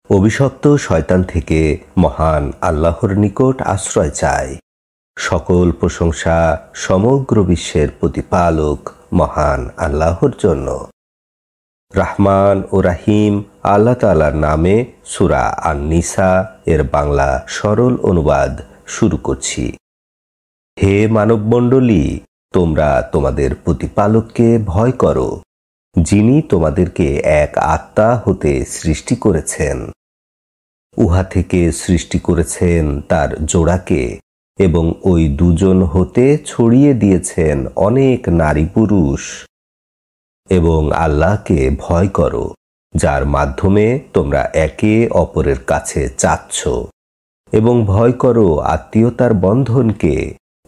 অভিশপ্ত শয়তান থেকে মহান আল্লাহর নিকট আশ্রয় চাই। সকল প্রশংসা সমগ্র বিশ্বের প্রতিপালক মহান আল্লাহর জন্য। রহমান ও রাহিম আল্লাহ তাআলার নামে সূরা আন-নিসা এর বাংলা সরল অনুবাদ শুরু করছি। হে মানবমণ্ডলী, তোমরা তোমাদের প্রতিপালককে ভয় করো, যিনি তোমাদেরকে এক আত্মা হতে সৃষ্টি করেছেন। উহা থেকে সৃষ্টি করেছেন তার জোড়াকে এবং ওই দুজন হতে ছড়িয়ে দিয়েছেন অনেক নারী পুরুষ। এবং আল্লাহকে ভয় করো, যার মাধ্যমে তোমরা একে অপরের কাছে চাচ্ছ, এবং ভয় করো আত্মীয়তার বন্ধনকে।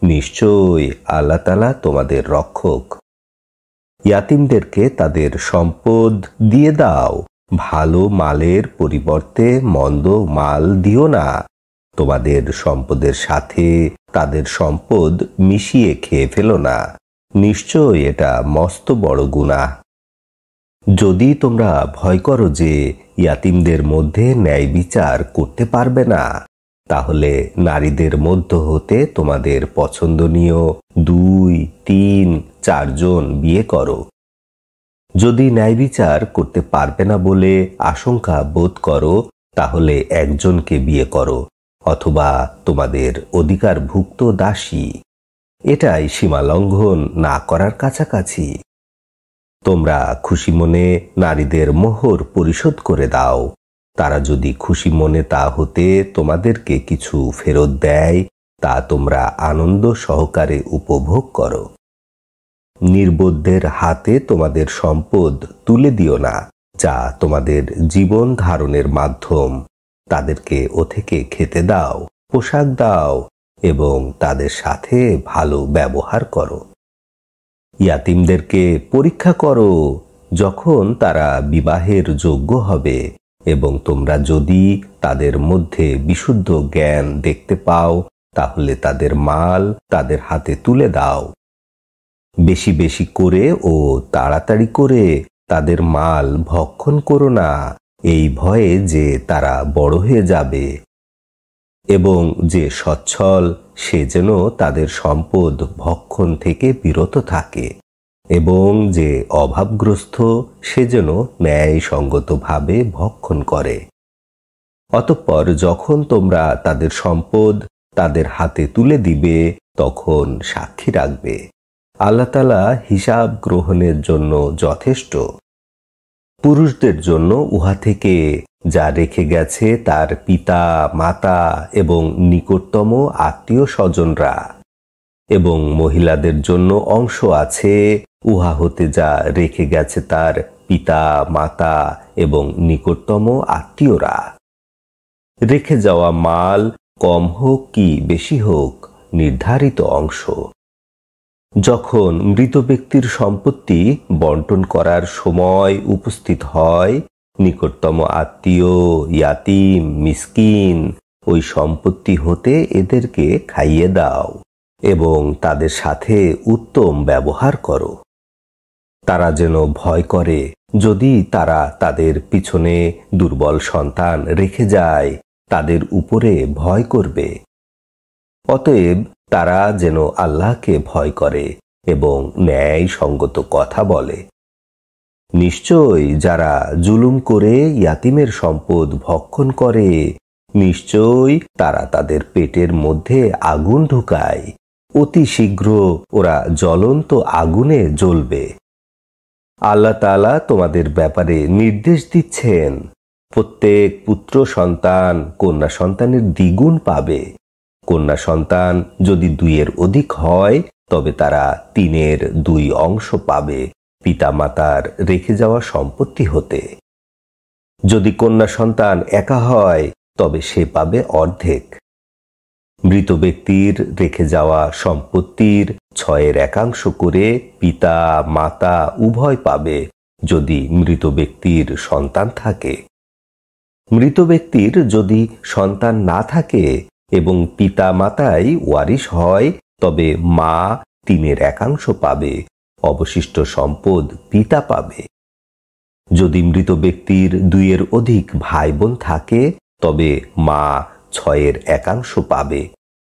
নিশ্চয়ই আল্লাহ তাআলা তোমাদের রক্ষক। ইয়াতিমদেরকে তাদের সম্পদ দিয়ে দাও, ভালো মালের পরিবর্তে মন্দ মাল দিও না। তোমাদের সম্পদের সাথে তাদের সম্পদ মিশিয়ে খেয়ে ফেলো না, নিশ্চয় এটা মস্ত বড় গুনাহ। যদি তোমরা ভয় করো যে ইয়াতিমদের মধ্যে ন্যায় বিচার করতে পারবে না, তাহলে নারীদের মধ্য হতে তোমাদের পছন্দনীয় 2, 3, 4 জন বিয়ে করো। যদি ন্যায় বিচার করতে পারবে না বলে আশঙ্কা বোধ করো, তাহলে একজনকে বিয়ে করো, অথবা তোমাদের অধিকারভুক্ত দাসী। এটাই সীমা লঙ্ঘন না করার কাছাকাছি। তোমরা খুশি মনে নারীদের মোহর পরিশোধ করে দাও। তারা যদি খুশি মনে তা হতে তোমাদেরকে কিছু ফেরত দেয়, তা তোমরা আনন্দ সহকারে উপভোগ করো। নির্বোধদের হাতে তোমাদের সম্পদ তুলে দিও না, যা তোমাদের জীবন ধারণের মাধ্যম। তাদেরকে ও থেকে খেতে দাও, পোশাক দাও এবং তাদের সাথে ভালো ব্যবহার করো। ইয়াতিমদেরকে পরীক্ষা করো যখন তারা বিবাহের যোগ্য হবে, এবং তোমরা যদি তাদের মধ্যে বিশুদ্ধ জ্ঞান দেখতে পাও, তাহলে তাদের মাল তাদের হাতে তুলে দাও। বেশি বেশি করে ও তাড়াতাড়ি করে তাদের মাল ভক্ষণ করো না, এই ভয়ে যে তারা বড় হয়ে যাবে। এবং যে সচ্ছল, সে যেন তাদের সম্পদ ভক্ষণ থেকে বিরত থাকে, এবং যে অভাবগ্রস্ত, সে যেন ন্যায়সঙ্গতভাবে ভক্ষণ করে। অতঃপর যখন তোমরা তাদের সম্পদ তাদের হাতে তুলে দিবে, তখন সাক্ষী রাখবে। আল্লাহ তাআলা হিসাব গ্রহণের জন্য যথেষ্ট। পুরুষদের জন্য উহা থেকে যা রেখে গেছে তার পিতা, মাতা এবং নিকটতম আত্মীয় স্বজনরা, এবং মহিলাদের জন্য অংশ আছে উহা হতে যা রেখে গেছে তার পিতা, মাতা এবং নিকটতম আত্মীয়রা। রেখে যাওয়া মাল কম হোক কি বেশি হোক, নির্ধারিত অংশ। যখন মৃত ব্যক্তির সম্পত্তি বন্টন করার সময় উপস্থিত হয়, নিকটতম আত্মীয়, ইয়াতিম, মিসকিন ওই সম্পত্তি হতে এদেরকে খাইয়ে দাও, এবং তাদের সাথে উত্তম ব্যবহার করো। তারা যেন ভয় করে, যদি তারা তাদের পিছনে দুর্বল সন্তান রেখে যায়, তাদের উপরে ভয় করবে। অতএব তারা যেন আল্লাহকে ভয় করে এবং ন্যায় সঙ্গত কথা বলে। নিশ্চয় যারা জুলুম করে ইয়াতিমের সম্পদ ভক্ষণ করে, নিশ্চয় তারা তাদের পেটের মধ্যে আগুন ঢুকায়। অতি শীঘ্র ওরা জ্বলন্ত আগুনে জ্বলবে। আল্লাহ তাআলা তোমাদের ব্যাপারে নির্দেশ দিচ্ছেন, প্রত্যেক পুত্র সন্তান কন্যা সন্তানের দ্বিগুণ পাবে। কন্যা সন্তান যদি 2-এর অধিক হয়, তবে তারা 3-এর 2 অংশ পাবে পিতা মাতার রেখে যাওয়া সম্পত্তি হতে। যদি কন্যা সন্তান একা হয়, তবে সে পাবে অর্ধেক। মৃত ব্যক্তির রেখে যাওয়া সম্পত্তির 6-এর 1/4 করে পিতা, মাতা উভয় পাবে, যদি মৃত ব্যক্তির সন্তান থাকে। মৃত ব্যক্তির যদি সন্তান না থাকে এবং পিতা মাতাই ওয়ারিশ হয়, তবে মা 3-এর 1/4 পাবে, অবশিষ্ট সম্পদ পিতা পাবে। যদি মৃত ব্যক্তির 2-এর অধিক ভাই বোন থাকে তবে মা 6-এর একাংশ পাবে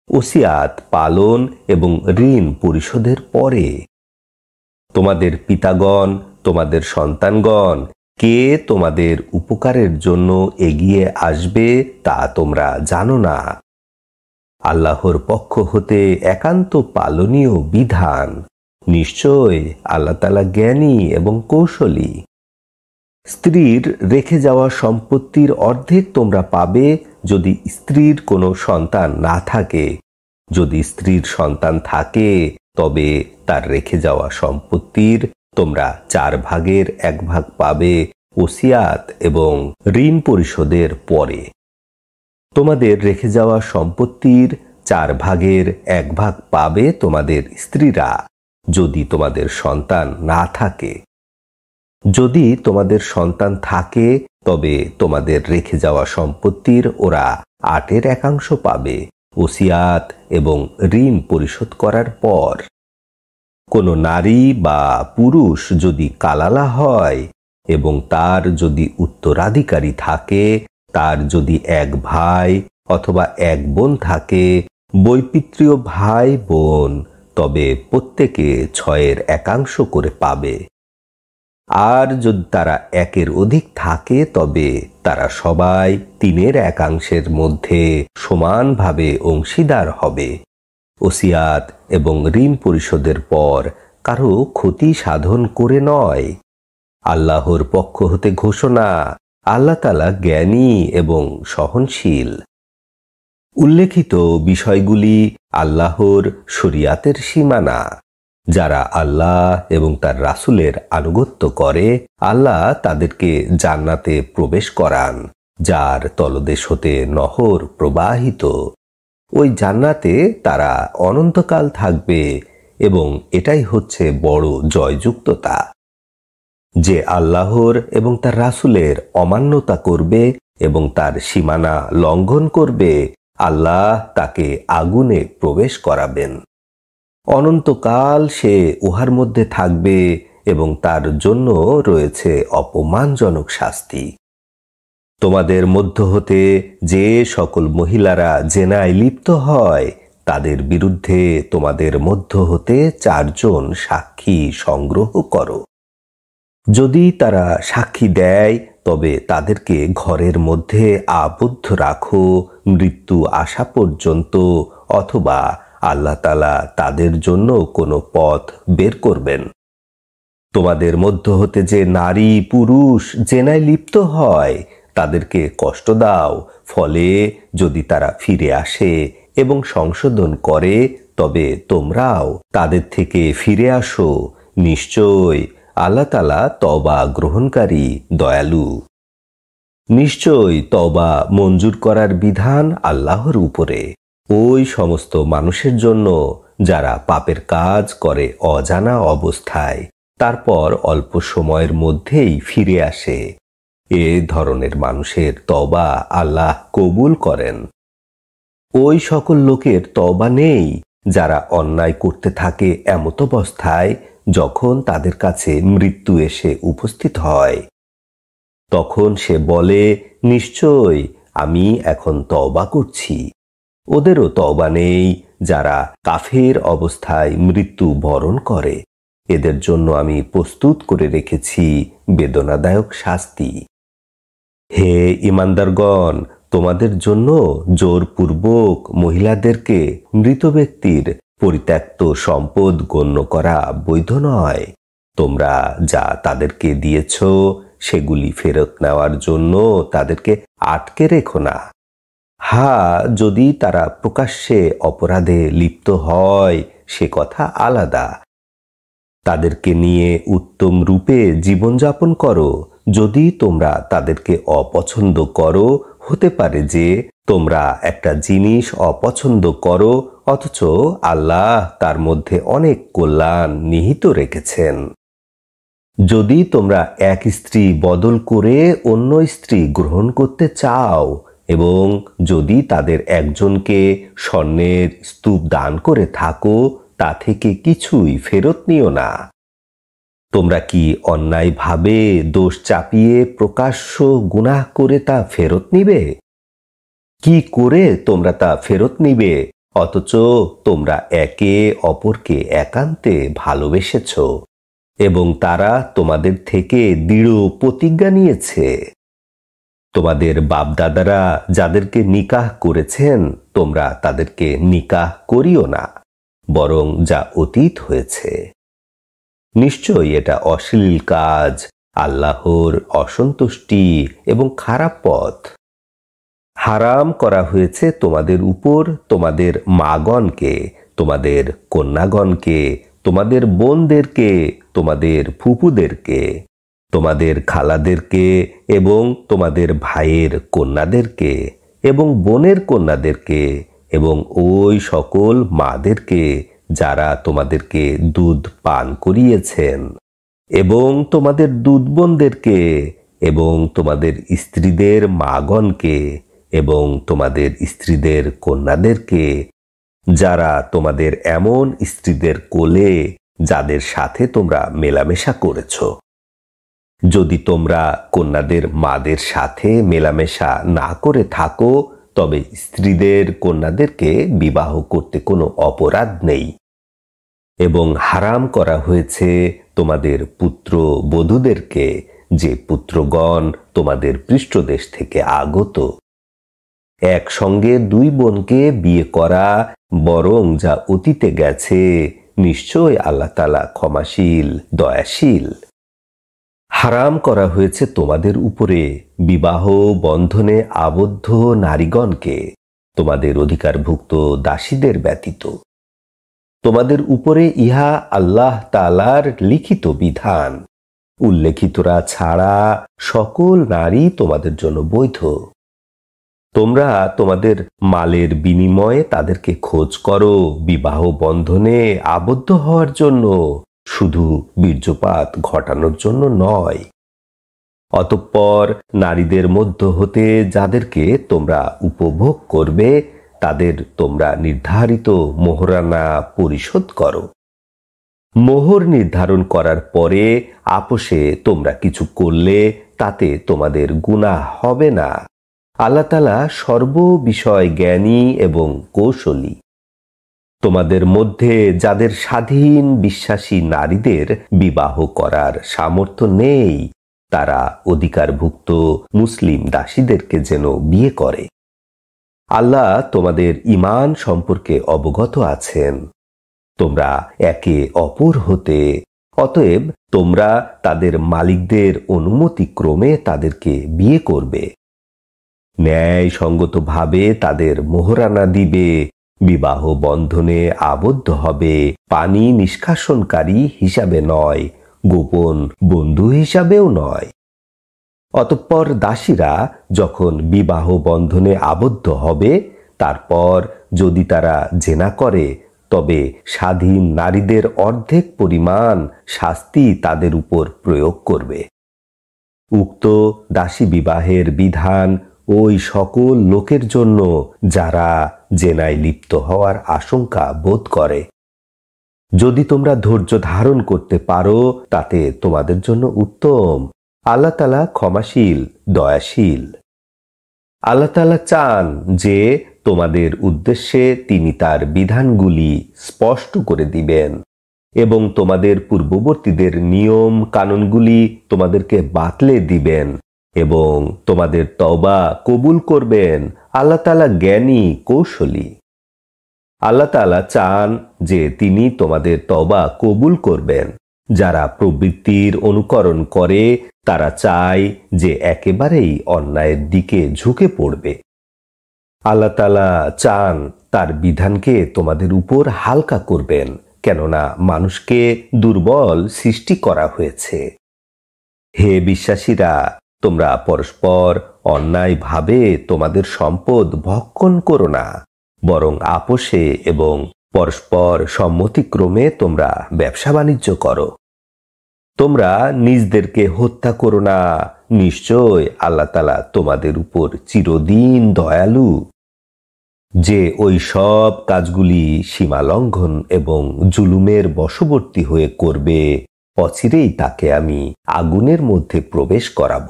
ওসিয়াত পালন এবং ঋণ পরিশোধের পরে। তোমাদের পিতাগণ, তোমাদের সন্তানগণ কে তোমাদের উপকারের জন্য এগিয়ে আসবে তা তোমরা জানো না। আল্লাহর পক্ষ হতে একান্ত পালনীয় বিধান। নিশ্চয় আল্লাহ তাআলা জ্ঞানী এবং কৌশলী। স্ত্রীর রেখে যাওয়া সম্পত্তির অর্ধেক তোমরা পাবে যদি স্ত্রীর কোনো সন্তান না থাকে। যদি স্ত্রীর সন্তান থাকে তবে তার রেখে যাওয়া সম্পত্তির তোমরা 4/1 পাবে ওসিয়াত এবং ঋণ পরিশোধের পরে। তোমাদের রেখে যাওয়া সম্পত্তির 4/1 পাবে তোমাদের স্ত্রীরা যদি তোমাদের সন্তান না থাকে। যদি তোমাদের সন্তান থাকে তবে তোমাদের রেখে যাওয়া সম্পত্তির ওরা 8-এর একাংশ পাবে ওসিয়াত এবং ঋণ পরিশোধ করার পর। কোনো নারী বা পুরুষ যদি কালালা হয় এবং তার যদি উত্তরাধিকারী থাকে, তার যদি 1 ভাই অথবা 1 বোন থাকে, বৈপিত্রীয় ভাই বোন, তবে প্রত্যেকে 6-এর একাংশ করে পাবে। আর যদি তারা 1-এর অধিক থাকে তবে তারা সবাই 3-এর একাংশের মধ্যে সমানভাবে অংশীদার হবে ওসিয়াত এবং ঋণ পরিশোধের পর, কারো ক্ষতি সাধন করে নয়। আল্লাহর পক্ষ হতে ঘোষণা, আল্লাহ তাআলা জ্ঞানী এবং সহনশীল। উল্লেখিত বিষয়গুলি আল্লাহর শরিয়াতের সীমানা। যারা আল্লাহ এবং তার রাসূলের আনুগত্য করে আল্লাহ তাদেরকে জান্নাতে প্রবেশ করান, যার তলদেশ হতে নহর প্রবাহিত। ওই জান্নাতে তারা অনন্তকাল থাকবে এবং এটাই হচ্ছে বড় জয়যুক্ততা। যে আল্লাহর এবং তার রাসূলের অমান্যতা করবে এবং তার সীমানা লঙ্ঘন করবে, আল্লাহ তাকে আগুনে প্রবেশ করাবেন। অনন্তকাল সে উহার মধ্যে থাকবে এবং তার জন্য রয়েছে অপমানজনক শাস্তি। তোমাদের মধ্য হতে যে সকল মহিলারা জেনায় লিপ্ত হয় তাদের বিরুদ্ধে তোমাদের মধ্য হতে 4 জন সাক্ষী সংগ্রহ করো। যদি তারা সাক্ষী দেয় তবে তাদেরকে ঘরের মধ্যে আবদ্ধ রাখো মৃত্যু আসা পর্যন্ত, অথবা আল্লাহ তাআলা তাদের জন্য কোনো পথ বের করবেন। তোমাদের মধ্য হতে যে নারী পুরুষ জেনায় লিপ্ত হয় তাদেরকে কষ্ট দাও, ফলে যদি তারা ফিরে আসে এবং সংশোধন করে তবে তোমরাও তাদের থেকে ফিরে আসো। নিশ্চয় আল্লাহ তাআলা তওবা গ্রহণকারী দয়ালু। নিশ্চয় তওবা মঞ্জুর করার বিধান আল্লাহর উপরে ওই সমস্ত মানুষের জন্য যারা পাপের কাজ করে অজানা অবস্থায়, তারপর অল্প সময়ের মধ্যেই ফিরে আসে। এ ধরনের মানুষের তওবা আল্লাহ কবুল করেন। ওই সকল লোকের তওবা নেই যারা অন্যায় করতে থাকে এমত অবস্থায় যখন তাদের কাছে মৃত্যু এসে উপস্থিত হয়। তখন সে বলে, নিশ্চয় আমি এখন তওবা করছি। ওদেরও তওবা নেই যারা কাফের অবস্থায় মৃত্যু বরণ করে। এদের জন্য আমি প্রস্তুত করে রেখেছি বেদনাদায়ক শাস্তি। হে ঈমানদারগণ, তোমাদের জন্য জোরপূর্বক মহিলাদেরকে মৃত ব্যক্তির পরিত্যক্ত সম্পদ গণ্য করা বৈধ নয়। তোমরা যা তাদেরকে দিয়েছ সেগুলি ফেরত নেওয়ার জন্য তাদেরকে আটকে রেখো না। যদি তারা প্রকাশ্যে অপরাধে লিপ্ত হয় সে কথা আলাদা। তাদেরকে নিয়ে উত্তম রূপে জীবনযাপন করো। যদি তোমরা তাদেরকে অপছন্দ করো, হতে পারে যে তোমরা একটা জিনিস অপছন্দ করো অথচ আল্লাহ তার মধ্যে অনেক কল্যাণ নিহিত রেখেছেন। যদি তোমরা এক স্ত্রী বদল করে অন্য স্ত্রী গ্রহণ করতে চাও এবং যদি তাদের একজনকে স্বর্ণের স্তূপ দান করে থাকো, তা থেকে কিছুই ফেরত নিও না। তোমরা কি অন্যায়ভাবে দোষ চাপিয়ে প্রকাশ্য গুনাহ করে তা ফেরত নিবে? কি করে তোমরা তা ফেরত নিবে, অথচ তোমরা একে অপরকে একান্তে ভালোবেসেছ এবং তারা তোমাদের থেকে দৃঢ় প্রতিজ্ঞা নিয়েছে? তোমাদের বাপদাদারা যাদেরকে নিকাহ করেছেন তোমরা তাদেরকে নিকাহ করিও না, বরং যা অতীত হয়েছে। নিশ্চয়ই এটা অশ্লীল কাজ, আল্লাহর অসন্তুষ্টি এবং খারাপ পথ। হারাম করা হয়েছে তোমাদের উপর তোমাদের মাগণকে, তোমাদের কন্যাগণকে, তোমাদের বোনদেরকে, তোমাদের ফুপুদেরকে, তোমাদের খালাদেরকে এবং তোমাদের ভাইয়ের কন্যাদেরকে এবং বোনের কন্যাদেরকে এবং ওই সকল মাদেরকে যারা তোমাদেরকে দুধ পান করিয়েছেন এবং তোমাদের দুধ বোনদেরকে এবং তোমাদের স্ত্রীদের মাগণকে এবং তোমাদের স্ত্রীদের কন্যাদেরকে যারা তোমাদের এমন স্ত্রীদের কোলে যাদের সাথে তোমরা মেলামেশা করেছ। যদি তোমরা কন্যাদের মাদের সাথে মেলামেশা না করে থাকো তবে স্ত্রীদের কন্যাদেরকে বিবাহ করতে কোনো অপরাধ নেই। এবং হারাম করা হয়েছে তোমাদের পুত্র বধূদেরকে যে পুত্রগণ তোমাদের পৃষ্ঠদেশ থেকে আগত। একসঙ্গে দুই বোনকে বিয়ে করা বরং যা অতীতে গেছে, নিশ্চয় আল্লাহ তাআলা ক্ষমাশীল দয়াশীল। হারাম করা হয়েছে তোমাদের উপরে বিবাহ বন্ধনে আবদ্ধ নারীগণকে তোমাদের অধিকারভুক্ত দাসীদের ব্যতীত। তোমাদের উপরে ইহা আল্লাহ তাআলার লিখিত বিধান। উল্লেখিতরা ছাড়া সকল নারী তোমাদের জন্য বৈধ। তোমরা তোমাদের মালের বিনিময়ে তাদেরকে খোঁজ করো বিবাহ বন্ধনে আবদ্ধ হওয়ার জন্য, শুধু বীর্যপাত ঘটানোর জন্য নয়। অতঃপর নারীদের মধ্য হতে যাদেরকে তোমরা উপভোগ করবে তাদের তোমরা নির্ধারিত মোহরানা পরিশোধ করো। মোহর নির্ধারণ করার পরে আপোষে তোমরা কিছু করলে তাতে তোমাদের গুনাহ হবে না। আল্লাহ তাআলা সর্ববিষয় জ্ঞানী এবং কৌশলী। তোমাদের মধ্যে যাদের স্বাধীন বিশ্বাসী নারীদের বিবাহ করার সামর্থ্য নেই তারা অধিকারভুক্ত মুসলিম দাসীদেরকে যেন বিয়ে করে। আল্লাহ তোমাদের ঈমান সম্পর্কে অবগত আছেন। তোমরা একে অপর হতে, অতএব তোমরা তাদের মালিকদের অনুমতি ক্রমে তাদেরকে বিয়ে করবে। ন্যায়সঙ্গতভাবে তাদের মোহরানা দিবে, বিবাহ বন্ধনে আবদ্ধ হবে পানি নিষ্কাশনকারী হিসাবে নয়, গোপন বন্ধু হিসাবেও নয়। অতঃপর দাসীরা যখন বিবাহ বন্ধনে আবদ্ধ হবে তারপর যদি তারা জেনা করে তবে স্বাধীন নারীদের অর্ধেক পরিমাণ শাস্তি তাদের উপর প্রয়োগ করবে। উক্ত দাসী বিবাহের বিধান ওই সকল লোকের জন্য যারা জেনায় লিপ্ত হওয়ার আশঙ্কা বোধ করে। যদি তোমরা ধৈর্য ধারণ করতে পারো তাতে তোমাদের জন্য উত্তম। আল্লাহ তাআলা ক্ষমাশীল দয়াশীল। আল্লাহ তাআলা চান যে তোমাদের উদ্দেশ্যে তিনি তার বিধানগুলি স্পষ্ট করে দিবেন এবং তোমাদের পূর্ববর্তীদের নিয়ম কানুনগুলি তোমাদেরকে বাতলে দিবেন এবং তোমাদের তওবা কবুল করবেন। আল্লাহ তাআলা জ্ঞানী কৌশলী। আল্লাহ তাআলা চান যে তিনি তোমাদের তওবা কবুল করবেন। যারা প্রবৃত্তির অনুকরণ করে তারা চায় যে একেবারেই অন্যায়ের দিকে ঝুঁকে পড়বে। আল্লাহ তাআলা চান তার বিধানকে তোমাদের উপর হালকা করবেন, কেননা মানুষকে দুর্বল সৃষ্টি করা হয়েছে। হে বিশ্বাসীরা, তোমরা পরস্পর অন্যায়ভাবে তোমাদের সম্পদ ভক্ষণ করো না, বরং আপোষে এবং পরস্পর সম্মতিক্রমে তোমরা ব্যবসা বাণিজ্য করো। তোমরা নিজদেরকে হত্যা করো না, নিশ্চয় আল্লাহ তাআলা তোমাদের উপর চিরদিন দয়ালু। যে ওই সব কাজগুলি সীমালঙ্ঘন এবং জুলুমের বশবর্তী হয়ে করবে অচিরেই তাকে আমি আগুনের মধ্যে প্রবেশ করাব।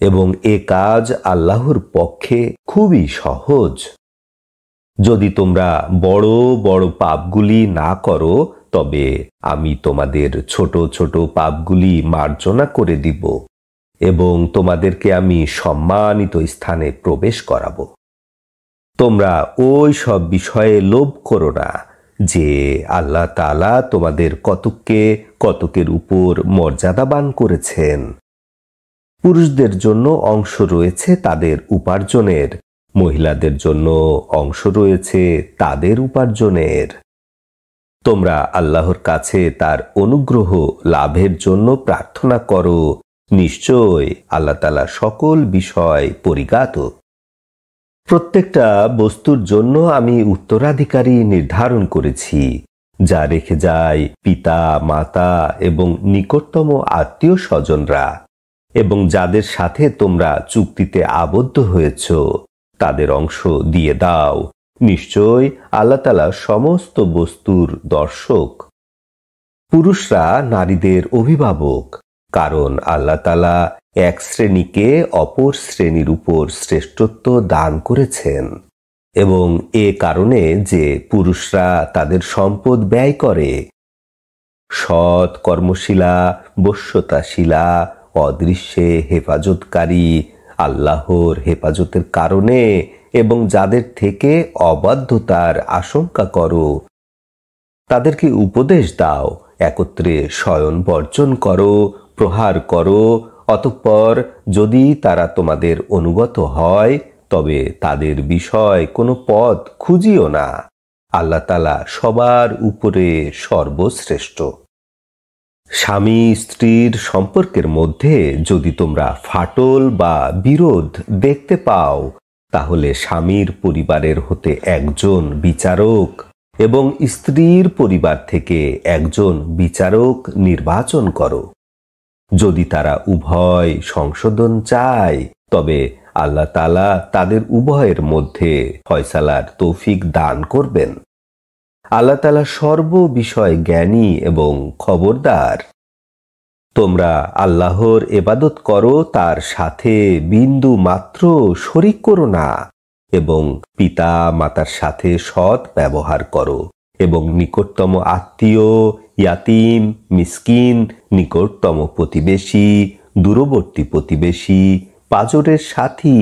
এবং এ কাজ আল্লাহর পক্ষে খুবই সহজ। যদি তোমরা বড় বড় পাপগুলি না করো, তবে আমি তোমাদের ছোট ছোট পাপগুলি মার্জনা করে দিব এবং তোমাদেরকে আমি সম্মানিত স্থানে প্রবেশ করাবো। তোমরা ওই সব বিষয়ে লোভ করো না যে আল্লাহ তাআলা তোমাদের কতককে কতকের উপর মর্যাদাবান করেছেন। পুরুষদের জন্য অংশ রয়েছে তাদের উপার্জনের, মহিলাদের জন্য অংশ রয়েছে তাদের উপার্জনের। তোমরা আল্লাহর কাছে তার অনুগ্রহ লাভের জন্য প্রার্থনা করো। নিশ্চয় আল্লাহ তাআলা সকল বিষয় পরিজ্ঞাত। প্রত্যেকটা বস্তুর জন্য আমি উত্তরাধিকারী নির্ধারণ করেছি, যা রেখে যায় পিতা মাতা এবং নিকটতম আত্মীয় স্বজনরা, এবং যাদের সাথে তোমরা চুক্তিতে আবদ্ধ হয়েছ তাদের অংশ দিয়ে দাও। নিশ্চয় আল্লাহ তাআলা সমস্ত বস্তুর দর্শক। পুরুষরা নারীদের অভিভাবক, কারণ আল্লাহ তাআলা এক শ্রেণীকে অপর শ্রেণীর উপর শ্রেষ্ঠত্ব দান করেছেন, এবং এ কারণে যে পুরুষরা তাদের সম্পদ ব্যয় করে, সৎ কর্মশীলা, বশ্যতাশীলা, অদৃশ্যে হেফাজতকারী, আল্লাহর হেফাজতের কারণে, এবং যাদের থেকে অবাধ্যতার আশঙ্কা করো, তাদেরকে উপদেশ দাও, একত্রে শয়ন বর্জন করো, প্রহার করো। অতঃপর যদি তারা তোমাদের অনুগত হয়, তবে তাদের বিষয় কোনো পথ খুঁজিও না। আল্লাহ তাআলা সবার উপরে সর্বশ্রেষ্ঠ। স্বামী স্ত্রীর সম্পর্কের মধ্যে যদি তোমরা ফাটল বা বিরোধ দেখতে পাও, তাহলে স্বামীর পরিবারের হতে একজন বিচারক এবং স্ত্রীর পরিবার থেকে একজন বিচারক নির্বাচন করো। যদি তারা উভয় সংশোধন চায়, তবে আল্লাহ তাআলা তাদের উভয়ের মধ্যে ফয়সালার তৌফিক দান করবেন। আল্লাহ তাআলা সর্ব বিষয় জ্ঞানী এবং খবরদার। তোমরা আল্লাহর ইবাদত করো, তার সাথে বিন্দু মাত্র শরিক করো না, এবং পিতা মাতার সাথে সৎ ব্যবহার করো, এবং নিকটতম আত্মীয়, ইয়াতিম, মিসকিন, নিকটতম প্রতিবেশী, দূরবর্তী প্রতিবেশী, পাজরের সাথী,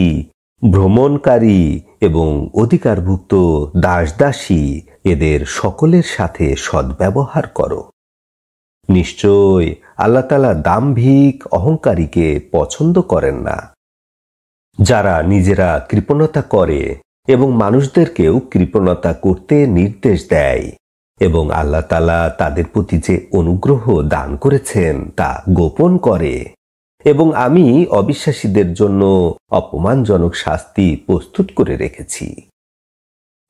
ভ্রমণকারী এবং অধিকারভুক্ত দাসদাসী, এদের সকলের সাথে সদ্ব্যবহার করো। নিশ্চয় আল্লাহ তাআলা দাম্ভিক অহংকারীকে পছন্দ করেন না। যারা নিজেরা কৃপণতা করে এবং মানুষদেরকেও কৃপণতা করতে নির্দেশ দেয়, এবং আল্লাহ তাআলা তাদের প্রতি যে অনুগ্রহ দান করেছেন তা গোপন করে, এবং আমি অবিশ্বাসীদের জন্য অপমানজনক শাস্তি প্রস্তুত করে রেখেছি।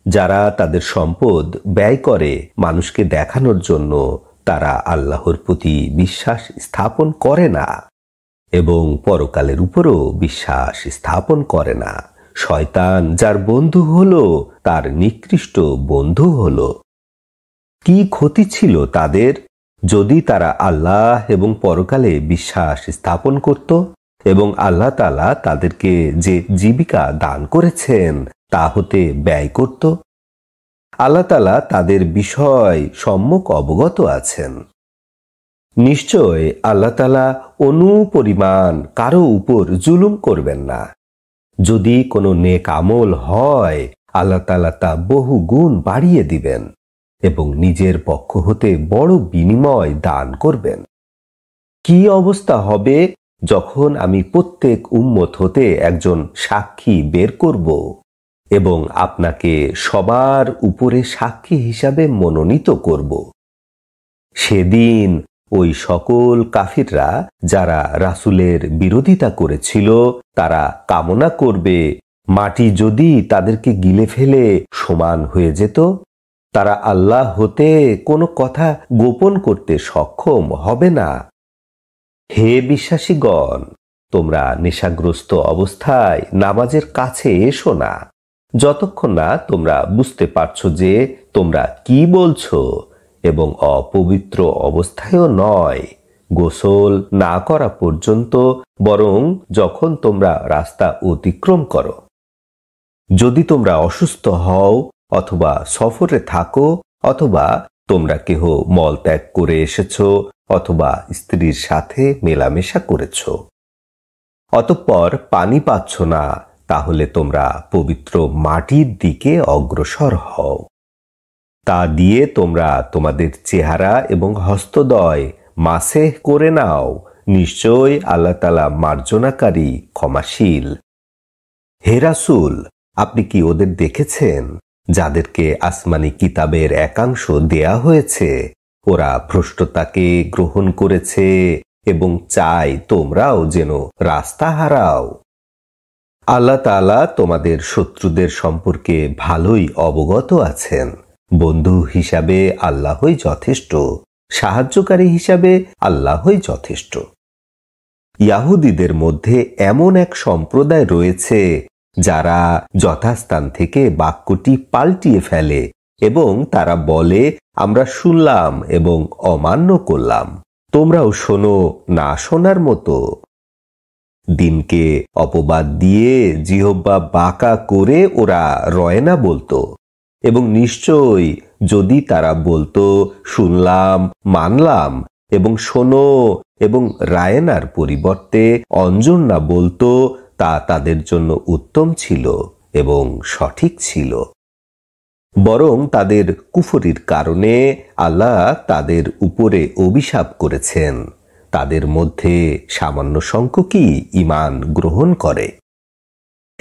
যারা তাদের সম্পদ ব্যয় করে মানুষকে দেখানোর জন্য, তারা আল্লাহর প্রতি বিশ্বাস স্থাপন করে না এবং পরকালের উপরও বিশ্বাস স্থাপন করে না। শয়তান যার বন্ধু হলো, তার নিকৃষ্ট বন্ধু হলো। কি ক্ষতি ছিল তাদের যদি তারা আল্লাহ এবং পরকালে বিশ্বাস স্থাপন করত এবং আল্লাহ তাআলা তাদেরকে যে জীবিকা দান করেছেন তা হতে ব্যয় করত। আল্লাহ তাআলা তাদের বিষয় সম্যক অবগত আছেন। নিশ্চয় আল্লাহ তাআলা অনুপরিমাণ কারো উপর জুলুম করবেন না। যদি কোনো নেক আমল হয়, আল্লাহ তাআলা তা বহু গুণ বাড়িয়ে দিবেন এবং নিজের পক্ষ হতে বড় বিনিময় দান করবেন। কি অবস্থা হবে যখন আমি প্রত্যেক উম্মত হতে একজন সাক্ষী বের করব এবং আপনাকে সবার উপরে সাক্ষী হিসাবে মনোনীত করব। সেদিন ওই সকল কাফিররা যারা রাসূলের বিরোধিতা করেছিল, তারা কামনা করবে মাটি যদি তাদেরকে গিলে ফেলে সমান হয়ে যেত। তারা আল্লাহ হতে কোনো কথা গোপন করতে সক্ষম হবে না। হে বিশ্বাসীগণ, তোমরা নেশাগ্রস্ত অবস্থায় নামাজের কাছে এসো না, যতক্ষণ না তোমরা বুঝতে পারছো যে তোমরা কি বলছো, এবং অপবিত্র অবস্থায়ও নয়, গোসল না করা পর্যন্ত, বরং যখন তোমরা রাস্তা অতিক্রম করো। যদি তোমরা অসুস্থ হও অথবা সফরে থাকো অথবা তোমরা কেহ মলত্যাগ করে এসেছ অথবা স্ত্রীর সাথে মেলামেশা করেছ, অতঃপর পানি পাচ্ছ না, তাহলে তোমরা পবিত্র মাটির দিকে অগ্রসর হও। তা দিয়ে তোমরা তোমাদের চেহারা এবং হস্তদ্বয় মাসেহ করে নাও। নিশ্চয় আল্লাহ তাআলা মার্জনাকারী, ক্ষমাশীল। হে রাসূল, আপনি কি ওদের দেখেছেন যাদেরকে আসমানি কিতাবের একাংশ দেয়া হয়েছে? ওরা ভ্রষ্টতাকে গ্রহণ করেছে এবং চায় তোমরাও যেন রাস্তা হারাও। আল্লাহ তাআলা তোমাদের শত্রুদের সম্পর্কে ভালোই অবগত আছেন। বন্ধু হিসাবে আল্লাহই যথেষ্ট, সাহায্যকারী হিসাবে আল্লাহই যথেষ্ট। ইয়াহুদীদের মধ্যে এমন এক সম্প্রদায় রয়েছে যারা যথাস্থান থেকে বাক্যটি পাল্টিয়ে ফেলে এবং তারা বলে, আমরা শুনলাম এবং অমান্য করলাম, তোমরাও শোনো না শোনার মতো। দিনকে অপবাদ দিয়ে জিহ্বা বাঁকা করে ওরা রয়না বলতো, এবং নিশ্চয় যদি তারা বলতো শুনলাম, মানলাম এবং শোনো এবং রায়নার পরিবর্তে অঞ্জন না বলতো, তা তাদের জন্য উত্তম ছিল এবং সঠিক ছিল। বরং তাদের কুফরির কারণে আল্লাহ তাদের উপরে অভিশাপ করেছেন। তাদের মধ্যে সামান্য সংখ্যকই ঈমান গ্রহণ করে।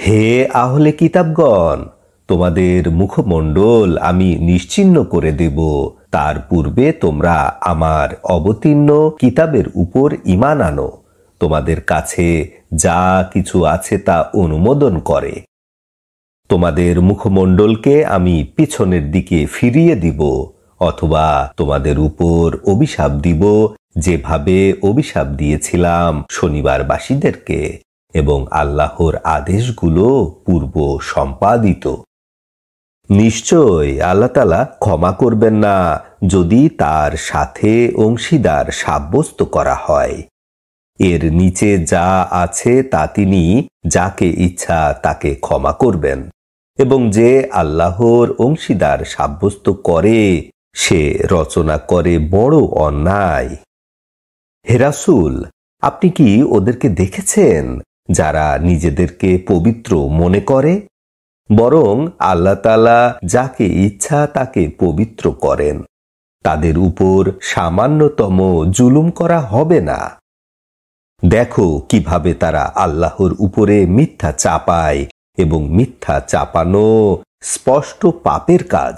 হে আহলে কিতাবগণ, তোমাদের মুখমণ্ডল আমি নিশ্চিহ্ন করে দেব, তার পূর্বে তোমরা আমার অবতীর্ণ কিতাবের উপর ঈমান আনো। তোমাদের কাছে যা কিছু আছে তা অনুমোদন করে। তোমাদের মুখমণ্ডলকে আমি পিছনের দিকে ফিরিয়ে দিব, অথবা তোমাদের উপর অভিশাপ দিব, যেভাবে অভিশাপ দিয়েছিলাম শনিবারবাসীদেরকে, এবং আল্লাহর আদেশগুলো পূর্ব সম্পাদিত। নিশ্চয় আল্লাহ তাআলা ক্ষমা করবেন না যদি তার সাথে অংশীদার সাব্যস্ত করা হয়। এর নিচে যা আছে তা তিনি যাকে ইচ্ছা তাকে ক্ষমা করবেন, এবং যে আল্লাহর অংশীদার সাব্যস্ত করে সে রচনা করে বড় অন্যায়। হে রাসূল, আপনি কি ওদেরকে দেখেছেন যারা নিজেদেরকে পবিত্র মনে করে? বরং আল্লাহ তাআলা যাকে ইচ্ছা তাকে পবিত্র করেন। তাদের উপর সামান্যতম জুলুম করা হবে না। দেখো কিভাবে তারা আল্লাহর উপরে মিথ্যা চাপায়, এবং মিথ্যা চাপানো স্পষ্ট পাপের কাজ।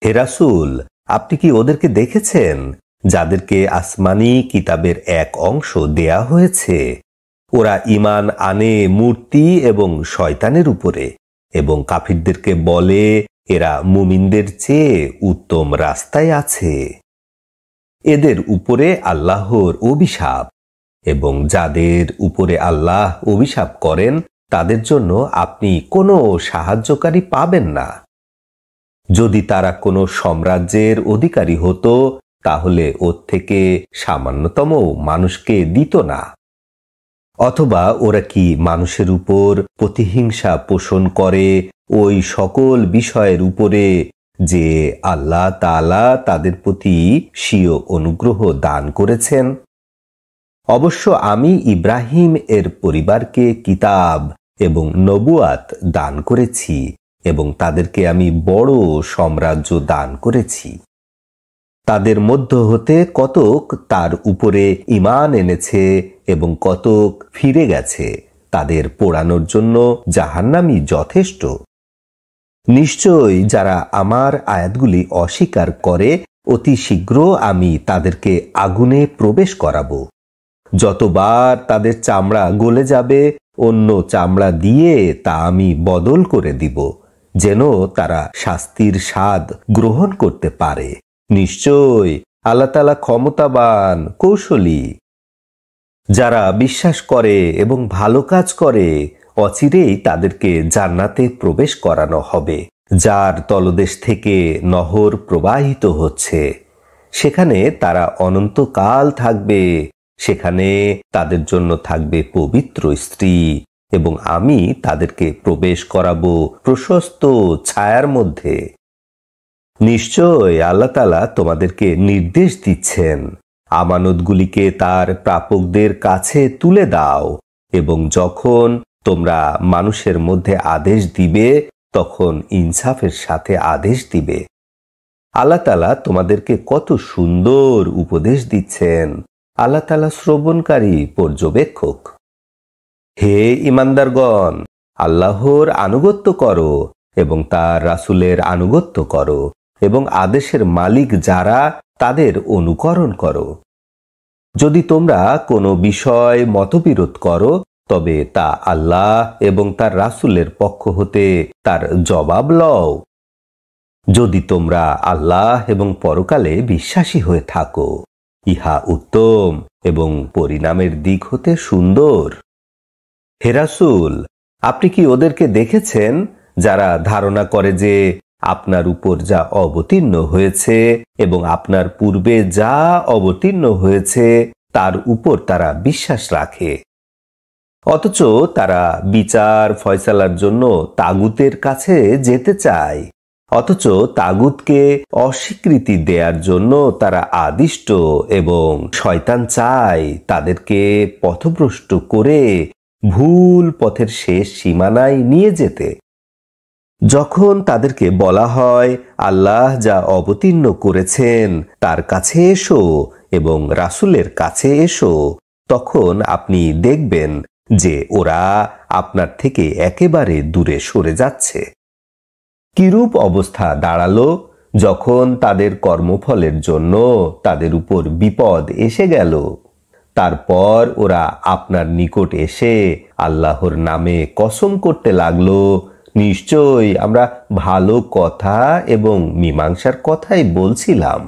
হে রাসূল, আপনি কি ওদেরকে দেখেছেন যাদেরকে আসমানি কিতাবের এক অংশ দেয়া হয়েছে? ওরা ঈমান আনে মূর্তি এবং শয়তানের উপরে, এবং কাফিরদেরকে বলে এরা মুমিনদের চেয়ে উত্তম রাস্তায় আছে। এদের উপরে আল্লাহর অভিশাপ, এবং যাদের উপরে আল্লাহ অভিশাপ করেন তাদের জন্য আপনি কোনো সাহায্যকারী পাবেন না। যদি তারা কোনো সাম্রাজ্যের অধিকারী হতো, তাহলে ওর থেকে সামান্যতম মানুষকে দিত না। অথবা ওরা কি মানুষের উপর প্রতিহিংসা পোষণ করে ওই সকল বিষয়ের উপরে যে আল্লাহ তাআলা তাদের প্রতি স্বীয় অনুগ্রহ দান করেছেন? অবশ্য আমি ইব্রাহিম এর পরিবারকে কিতাব এবং নবুয়াত দান করেছি, এবং তাদেরকে আমি বড় সাম্রাজ্য দান করেছি। তাদের মধ্য হতে কতক তার উপরে ঈমান এনেছে এবং কতক ফিরে গেছে। তাদের পোড়ানোর জন্য জাহান্নামই যথেষ্ট। নিশ্চয় যারা আমার আয়াতগুলি অস্বীকার করে, অতি শীঘ্র আমি তাদেরকে আগুনে প্রবেশ করাবো। যতবার তাদের চামড়া গলে যাবে, অন্য চামড়া দিয়ে তা আমি বদল করে দিব, যেন তারা শাস্তির স্বাদ গ্রহণ করতে পারে। নিশ্চয় আল্লাহ তাআলা ক্ষমতাবান, কৌশলী। যারা বিশ্বাস করে এবং ভালো কাজ করে, অচিরেই তাদেরকে জান্নাতে প্রবেশ করানো হবে। যার তলদেশ থেকে নহর প্রবাহিত হচ্ছে। সেখানে তারা অনন্তকাল থাকবে। সেখানে তাদের জন্য থাকবে পবিত্র স্ত্রী, এবং আমি তাদেরকে প্রবেশ করাবো প্রশস্ত ছায়ার মধ্যে। নিশ্চয় আল্লাহ তাআলা তোমাদেরকে নির্দেশ দিচ্ছেন, আমানতগুলিকে তার প্রাপকদের কাছে তুলে দাও, এবং যখন তোমরা মানুষের মধ্যে আদেশ দিবে তখন ইনসাফের সাথে আদেশ দিবে। আল্লাহ তাআলা তোমাদেরকে কত সুন্দর উপদেশ দিচ্ছেন। আল্লাহ তাআলা শ্রবণকারী পর্যবেক্ষক। হে ঈমানদারগণ, আল্লাহর আনুগত্য করো এবং তার রাসূলের আনুগত্য করো, এবং আদেশের মালিক যারা তাদের অনুকরণ করো। যদি তোমরা কোনো বিষয় মতবিরোধ করো তবে তা আল্লাহ এবং তার রাসূলের পক্ষ হতে তার জবাব লও। যদি তোমরা আল্লাহ এবং পরকালে বিশ্বাসী হয়ে থাকো, ইহা উত্তম এবং পরিণামের দিক হতে সুন্দর। হে রাসূল, আপনি কি ওদেরকে দেখেছেন যারা ধারণা করে যে আপনার উপর যা অবতীর্ণ হয়েছে এবং আপনার পূর্বে যা অবতীর্ণ হয়েছে তার উপর তারা বিশ্বাস রাখে, অথচ তারা বিচার ফয়সালার জন্য তাগুতের কাছে যেতে চায়, অথচ তাগুতকে অস্বীকৃতি দেওয়ার জন্য তারা আদিষ্ট, এবং শয়তান চায় তাদেরকে পথভ্রষ্ট করে ভুল পথের শেষ সীমানায় নিয়ে যেতে। যখন তাদেরকে বলা হয় আল্লাহ যা অবতীর্ণ করেছেন তার কাছে এসো এবং রাসূলের কাছে এসো, তখন আপনি দেখবেন যে ওরা আপনার থেকে একেবারে দূরে সরে যাচ্ছে। কিরূপ অবস্থা দাঁড়ালো যখন তাদের কর্মফলের জন্য তাদের উপর বিপদ এসে গেল। তারপর ওরা আপনার নিকট এসে আল্লাহর নামে কসম করতে লাগলো, নিশ্চয়ই আমরা ভালো কথা এবং মীমাংসার কথাই বলছিলাম।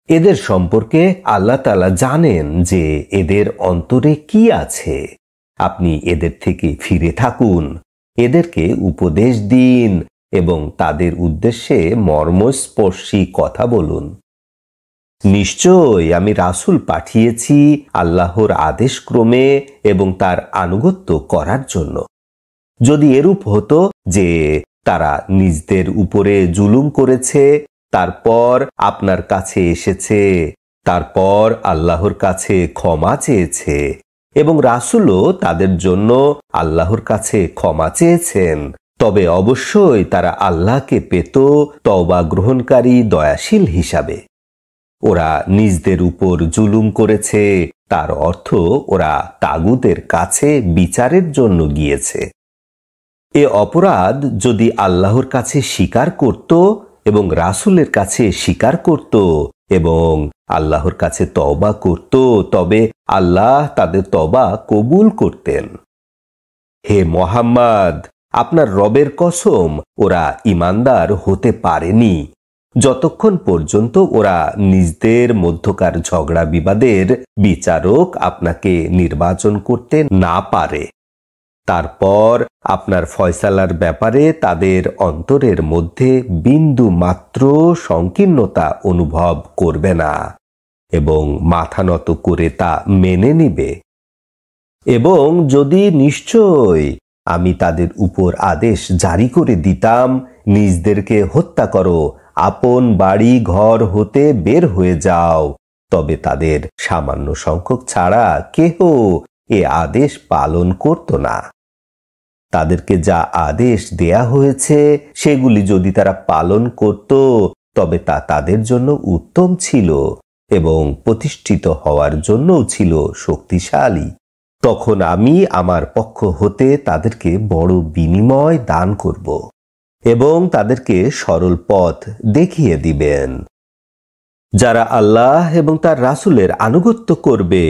এদের সম্পর্কে আল্লাহ তাআলা জানেন যে এদের অন্তরে কি আছে। আপনি এদের থেকে ফিরে থাকুন, এদেরকে উপদেশ দিন এবং তাদের উদ্দেশ্যে মর্মস্পর্শী কথা বলুন। নিশ্চয় আমি রাসূল পাঠিয়েছি আল্লাহর আদেশক্রমে এবং তার আনুগত্য করার জন্য। যদি এরূপ হতো যে তারা নিজদের উপরে জুলুম করেছে, তারপর আপনার কাছে এসেছে, তারপর আল্লাহর কাছে ক্ষমা চেয়েছে এবং রাসূলও তাদের জন্য আল্লাহর কাছে ক্ষমা চেয়েছেন, তবে অবশ্যই তারা আল্লাহকে পেত তওবা গ্রহণকারী দয়াশীল হিসাবে। ওরা নিজদের উপর জুলুম করেছে, তার অর্থ ওরা তাগুতের কাছে বিচারের জন্য গিয়েছে। এ অপরাধ যদি আল্লাহর কাছে স্বীকার করত এবং রাসূলের কাছে স্বীকার করত এবং আল্লাহর কাছে তওবা করত, তবে আল্লাহ তাদের তওবা কবুল করতেন। হে মুহাম্মদ, আপনার রবের কসম, ওরা ঈমানদার হতে পারেনি যতক্ষণ পর্যন্ত ওরা নিজদের মধ্যকার ঝগড়া বিবাদের বিচারক আপনাকে নির্বাচন করতে না পারে। তারপর আপনার ফয়সালার ব্যাপারে তাদের অন্তরের মধ্যে বিন্দু মাত্র সংকীর্ণতা অনুভব করবে না এবং মাথা নত করে তা মেনে নিবে। এবং যদি নিশ্চয় আমি তাদের উপর আদেশ জারি করে দিতাম, নিজদেরকে হত্যা করো, আপন বাড়ি ঘর হতে বের হয়ে যাও, তবে তাদের সামান্য সংখ্যক ছাড়া কেহ এ আদেশ পালন করত না। তাদেরকে যা আদেশ দেয়া হয়েছে সেগুলি যদি তারা পালন করত তবে তা তাদের জন্য উত্তম ছিল এবং প্রতিষ্ঠিত হওয়ার জন্যও ছিল শক্তিশালী। তখন আমি আমার পক্ষ হতে তাদেরকে বড় বিনিময় দান করব এবং তাদেরকে সরল পথ দেখিয়ে দিবেন। যারা আল্লাহ এবং তার রাসূলের আনুগত্য করবে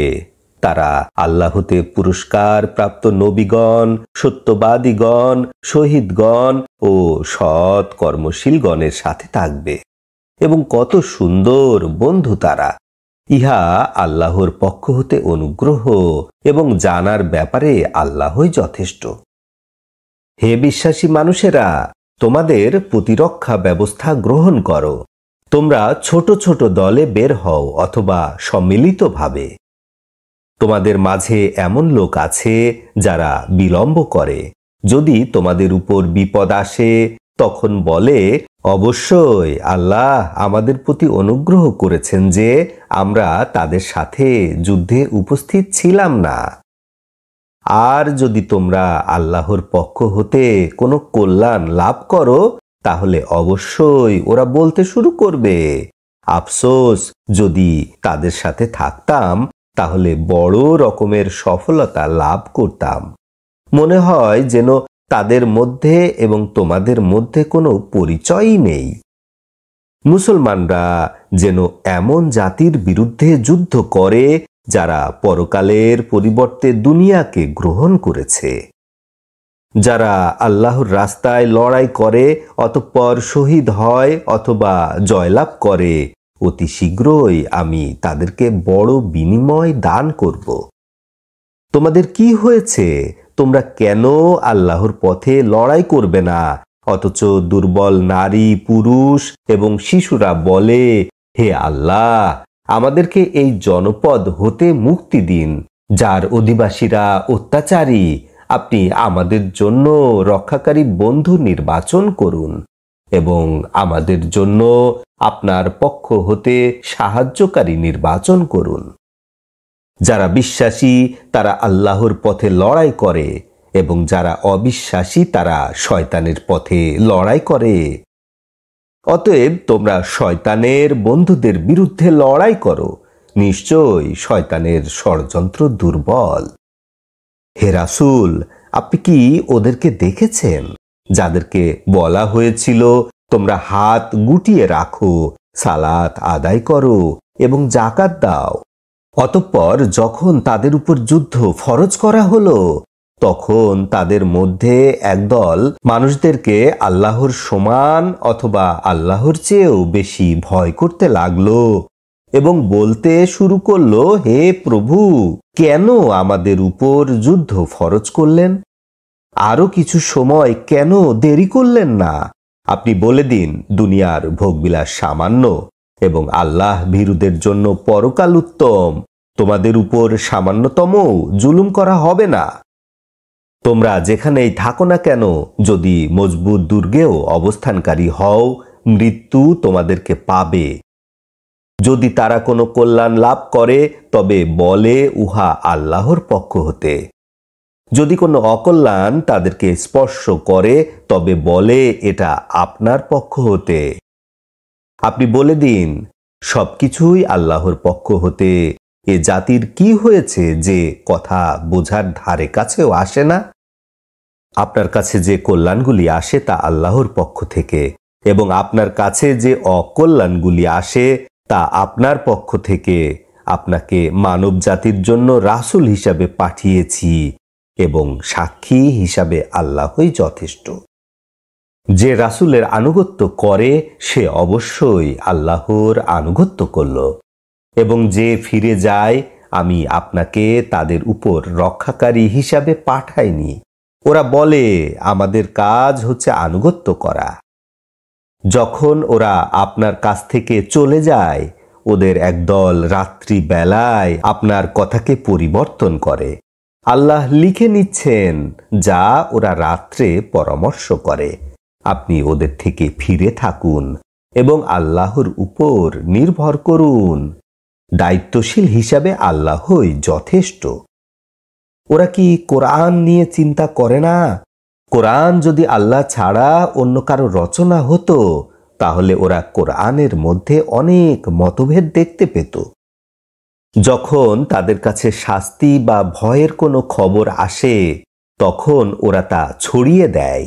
তারা আল্লাহ হতে পুরস্কার প্রাপ্ত নবীগণ, সত্যবাদীগণ, শহীদগণ ও সৎ কর্মশীলগণের সাথে থাকবে এবং কত সুন্দর বন্ধু তারা। ইহা আল্লাহর পক্ষ হতে অনুগ্রহ এবং জানার ব্যাপারে আল্লাহই যথেষ্ট। হে বিশ্বাসী মানুষেরা, তোমাদের প্রতিরক্ষা ব্যবস্থা গ্রহণ করো। তোমরা ছোট ছোট দলে বের হও অথবা সম্মিলিতভাবে। তোমাদের মাঝে এমন লোক আছে যারা বিলম্ব করে। যদি তোমাদের উপর বিপদ আসে তখন বলে, অবশ্যই আল্লাহ আমাদের প্রতি অনুগ্রহ করেছেন যে আমরা তাদের সাথে যুদ্ধে উপস্থিত ছিলাম না। আর যদি তোমরা আল্লাহর পক্ষ হতে কোনো কল্যাণ লাভ করো তাহলে অবশ্যই ওরা বলতে শুরু করবে, আফসোস যদি তাদের সাথে থাকতাম তাহলে বড় রকমের সফলতা লাভ করতাম। মনে হয় যেন তাদের মধ্যে এবং তোমাদের মধ্যে কোনো পরিচয়ই নেই। মুসলমানরা যেন এমন জাতির বিরুদ্ধে যুদ্ধ করে যারা পরকালের পরিবর্তে দুনিয়াকে গ্রহণ করেছে, যারা আল্লাহর রাস্তায় লড়াই করে অতঃপর শহীদ হয় অথবা জয়লাভ করে, অতি শীঘ্রই আমি তাদেরকে বড় বিনিময় দান করব। তোমাদের কি হয়েছে? তোমরা কেন আল্লাহর পথে লড়াই করবে না? অথচ দুর্বল নারী, পুরুষ এবং শিশুরা বলে, হে আল্লাহ, আমাদেরকে এই জনপদ হতে মুক্তি দিন, যার অধিবাসীরা অত্যাচারী। আপনি আমাদের জন্য রক্ষাকারী বন্ধু নির্বাচন করুন এবং আমাদের জন্য আপনার পক্ষ হতে সাহায্যকারী নির্বাচন করুন। যারা বিশ্বাসী তারা আল্লাহর পথে লড়াই করে এবং যারা অবিশ্বাসী তারা শয়তানের পথে লড়াই করে। অতএব তোমরা শয়তানের বন্ধুদের বিরুদ্ধে লড়াই করো। নিশ্চয়ই শয়তানের ষড়যন্ত্র দুর্বল। হে রাসূল, আপনি কি ওদেরকে দেখেছেন যাদেরকে বলা হয়েছিল তোমরা হাত গুটিয়ে রাখো, সালাত আদায় করো এবং যাকাত দাও? অতঃপর যখন তাদের উপর যুদ্ধ ফরজ করা হলো তখন তাদের মধ্যে একদল মানুষদেরকে আল্লাহর সমান অথবা আল্লাহর চেয়েও বেশি ভয় করতে লাগলো এবং বলতে শুরু করলো, হে প্রভু, কেন আমাদের উপর যুদ্ধ ফরজ করলেন? আরো কিছু সময় কেন দেরি করলেন না? আপনি বলে দিন, দুনিয়ার ভোগবিলাস সামান্য এবং আল্লাহ ভীরুদের জন্য পরকাল উত্তম। তোমাদের উপর সামান্যতম জুলুম করা হবে না। তোমরা যেখানেই থাকো না কেন, যদি মজবুত দুর্গেও অবস্থানকারী হও, মৃত্যু তোমাদেরকে পাবে। যদি তারা কোনো কল্যাণ লাভ করে তবে বলে উহা আল্লাহর পক্ষ হতে। যদি কোনো অকল্যাণ তাদেরকে স্পর্শ করে তবে বলে এটা আপনার পক্ষ হতে। আপনি বলে দিন, সবকিছুই আল্লাহর পক্ষ হতে। এ জাতির কি হয়েছে যে কথা বোঝার ধারে কাছেও আসে না? আপনার কাছে যে কল্যাণগুলি আসে তা আল্লাহর পক্ষ থেকে, এবং আপনার কাছে যে অকল্যাণগুলি আসে তা আপনার পক্ষ থেকে। আপনাকে মানব জাতির জন্য রাসূল হিসাবে পাঠিয়েছি এবং সাক্ষী হিসাবে আল্লাহই যথেষ্ট। যে রাসূলের আনুগত্য করে সে অবশ্যই আল্লাহর আনুগত্য করল, এবং যে ফিরে যায় আমি আপনাকে তাদের উপর রক্ষাকারী হিসাবে পাঠাইনি। ওরা বলে আমাদের কাজ হচ্ছে আনুগত্য করা। যখন ওরা আপনার কাছ থেকে চলে যায় ওদের একদল রাত্রি বেলায় আপনার কথাকে পরিবর্তন করে। আল্লাহ লিখে নিচ্ছেন যা ওরা রাত্রে পরামর্শ করে। আপনি ওদের থেকে ফিরে থাকুন এবং আল্লাহর উপর নির্ভর করুন। দায়িত্বশীল হিসাবে আল্লাহই যথেষ্ট। ওরা কি কোরআন নিয়ে চিন্তা করে না? কোরআন যদি আল্লাহ ছাড়া অন্য কারো রচনা হতো তাহলে ওরা কোরআনের মধ্যে অনেক মতভেদ দেখতে পেত। যখন তাদের কাছে শাস্তি বা ভয়ের কোনো খবর আসে তখন ওরা তা ছড়িয়ে দেয়।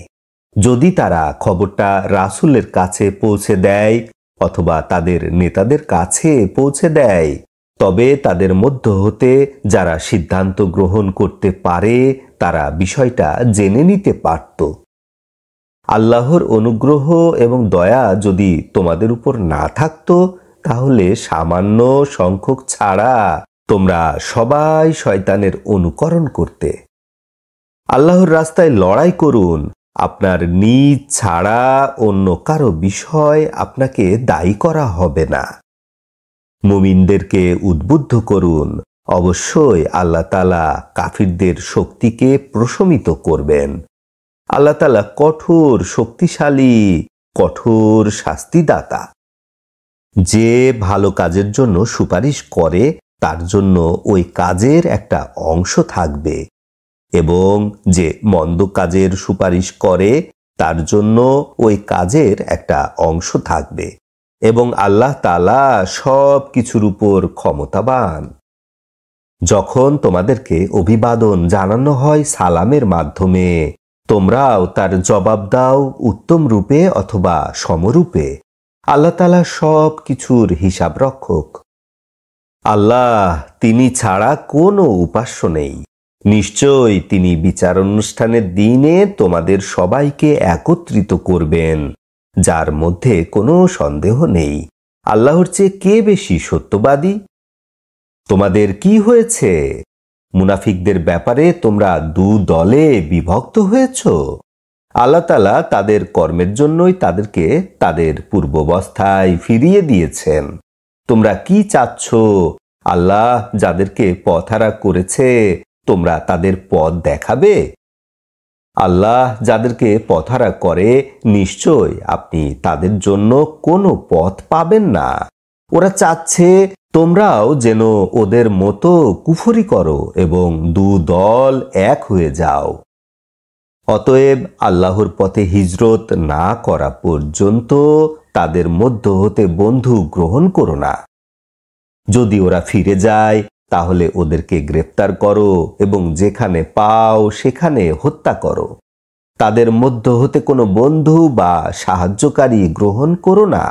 যদি তারা খবরটা রাসূলের কাছে পৌঁছে দেয় অথবা তাদের নেতাদের কাছে পৌঁছে দেয় তবে তাদের মধ্য হতে যারা সিদ্ধান্ত গ্রহণ করতে পারে তারা বিষয়টা জেনে নিতে পারত। আল্লাহর অনুগ্রহ এবং দয়া যদি তোমাদের উপর না থাকতো তাহলে সামান্য সংখ্যক ছাড়া তোমরা সবাই শয়তানের অনুকরণ করতে। আল্লাহর রাস্তায় লড়াই করুন আপনার নিজ ছাড়া অন্য কারো বিষয় আপনাকে দায়ী করা হবে না। মুমিনদেরকে উদ্বুদ্ধ করুন, অবশ্যই আল্লাহ তাআলা কাফিরদের শক্তিকে প্রশমিত করবেন। আল্লাহ তাআলা কঠোর শক্তিশালী, কঠোর শাস্তিদাতা। যে ভালো কাজের জন্য সুপারিশ করে তার জন্য ওই কাজের একটা অংশ থাকবে, এবং যে মন্দ কাজের সুপারিশ করে তার জন্য ওই কাজের একটা অংশ থাকবে, এবং আল্লাহ তাআলা সব কিছুর উপর ক্ষমতাবান। যখন তোমাদেরকে অভিবাদন জানানো হয় সালামের মাধ্যমে, তোমরাও তার জবাব দাও উত্তম রূপে অথবা সমরূপে। আল্লাহ তাআলা সব কিছুর হিসাব রক্ষক। আল্লাহ, তিনি ছাড়া কোনো উপাস্য নেই। নিশ্চয়ই তিনি বিচার অনুষ্ঠানের দিনে তোমাদের সবাইকে একত্রিত করবেন, যার মধ্যে কোনো সন্দেহ নেই। আল্লাহর চেয়ে কে বেশি সত্যবাদী? তোমাদের কি হয়েছে? মুনাফিকদের ব্যাপারে তোমরা দু দলে বিভক্ত হয়েছ। আল্লাহ তাআলা তাদের কর্মের জন্যই তাদেরকে তাদের পূর্বাবস্থায় ফিরিয়ে দিয়েছেন। তোমরা কি চাচ্ছ? আল্লাহ যাদেরকে পথহারা করেছে তোমরা তাদের পথ দেখাবে? আল্লাহ যাদেরকে পথহারা করে নিশ্চয় আপনি তাদের জন্য কোনো পথ পাবেন না। ওরা চাচ্ছে তোমরাও যেন ওদের মতো কুফরি করো এবং দু দল এক হয়ে যাও। অতএব আল্লাহর পথে হিজরত না করা পর্যন্ত তাদের মধ্য হতে বন্ধু গ্রহণ করো না। যদি ওরা ফিরে যায় তাহলে ওদেরকে গ্রেফতার করো এবং যেখানে পাও সেখানে হত্যা করো। তাদের মধ্য হতে কোনো বন্ধু বা সাহায্যকারী গ্রহণ করো না।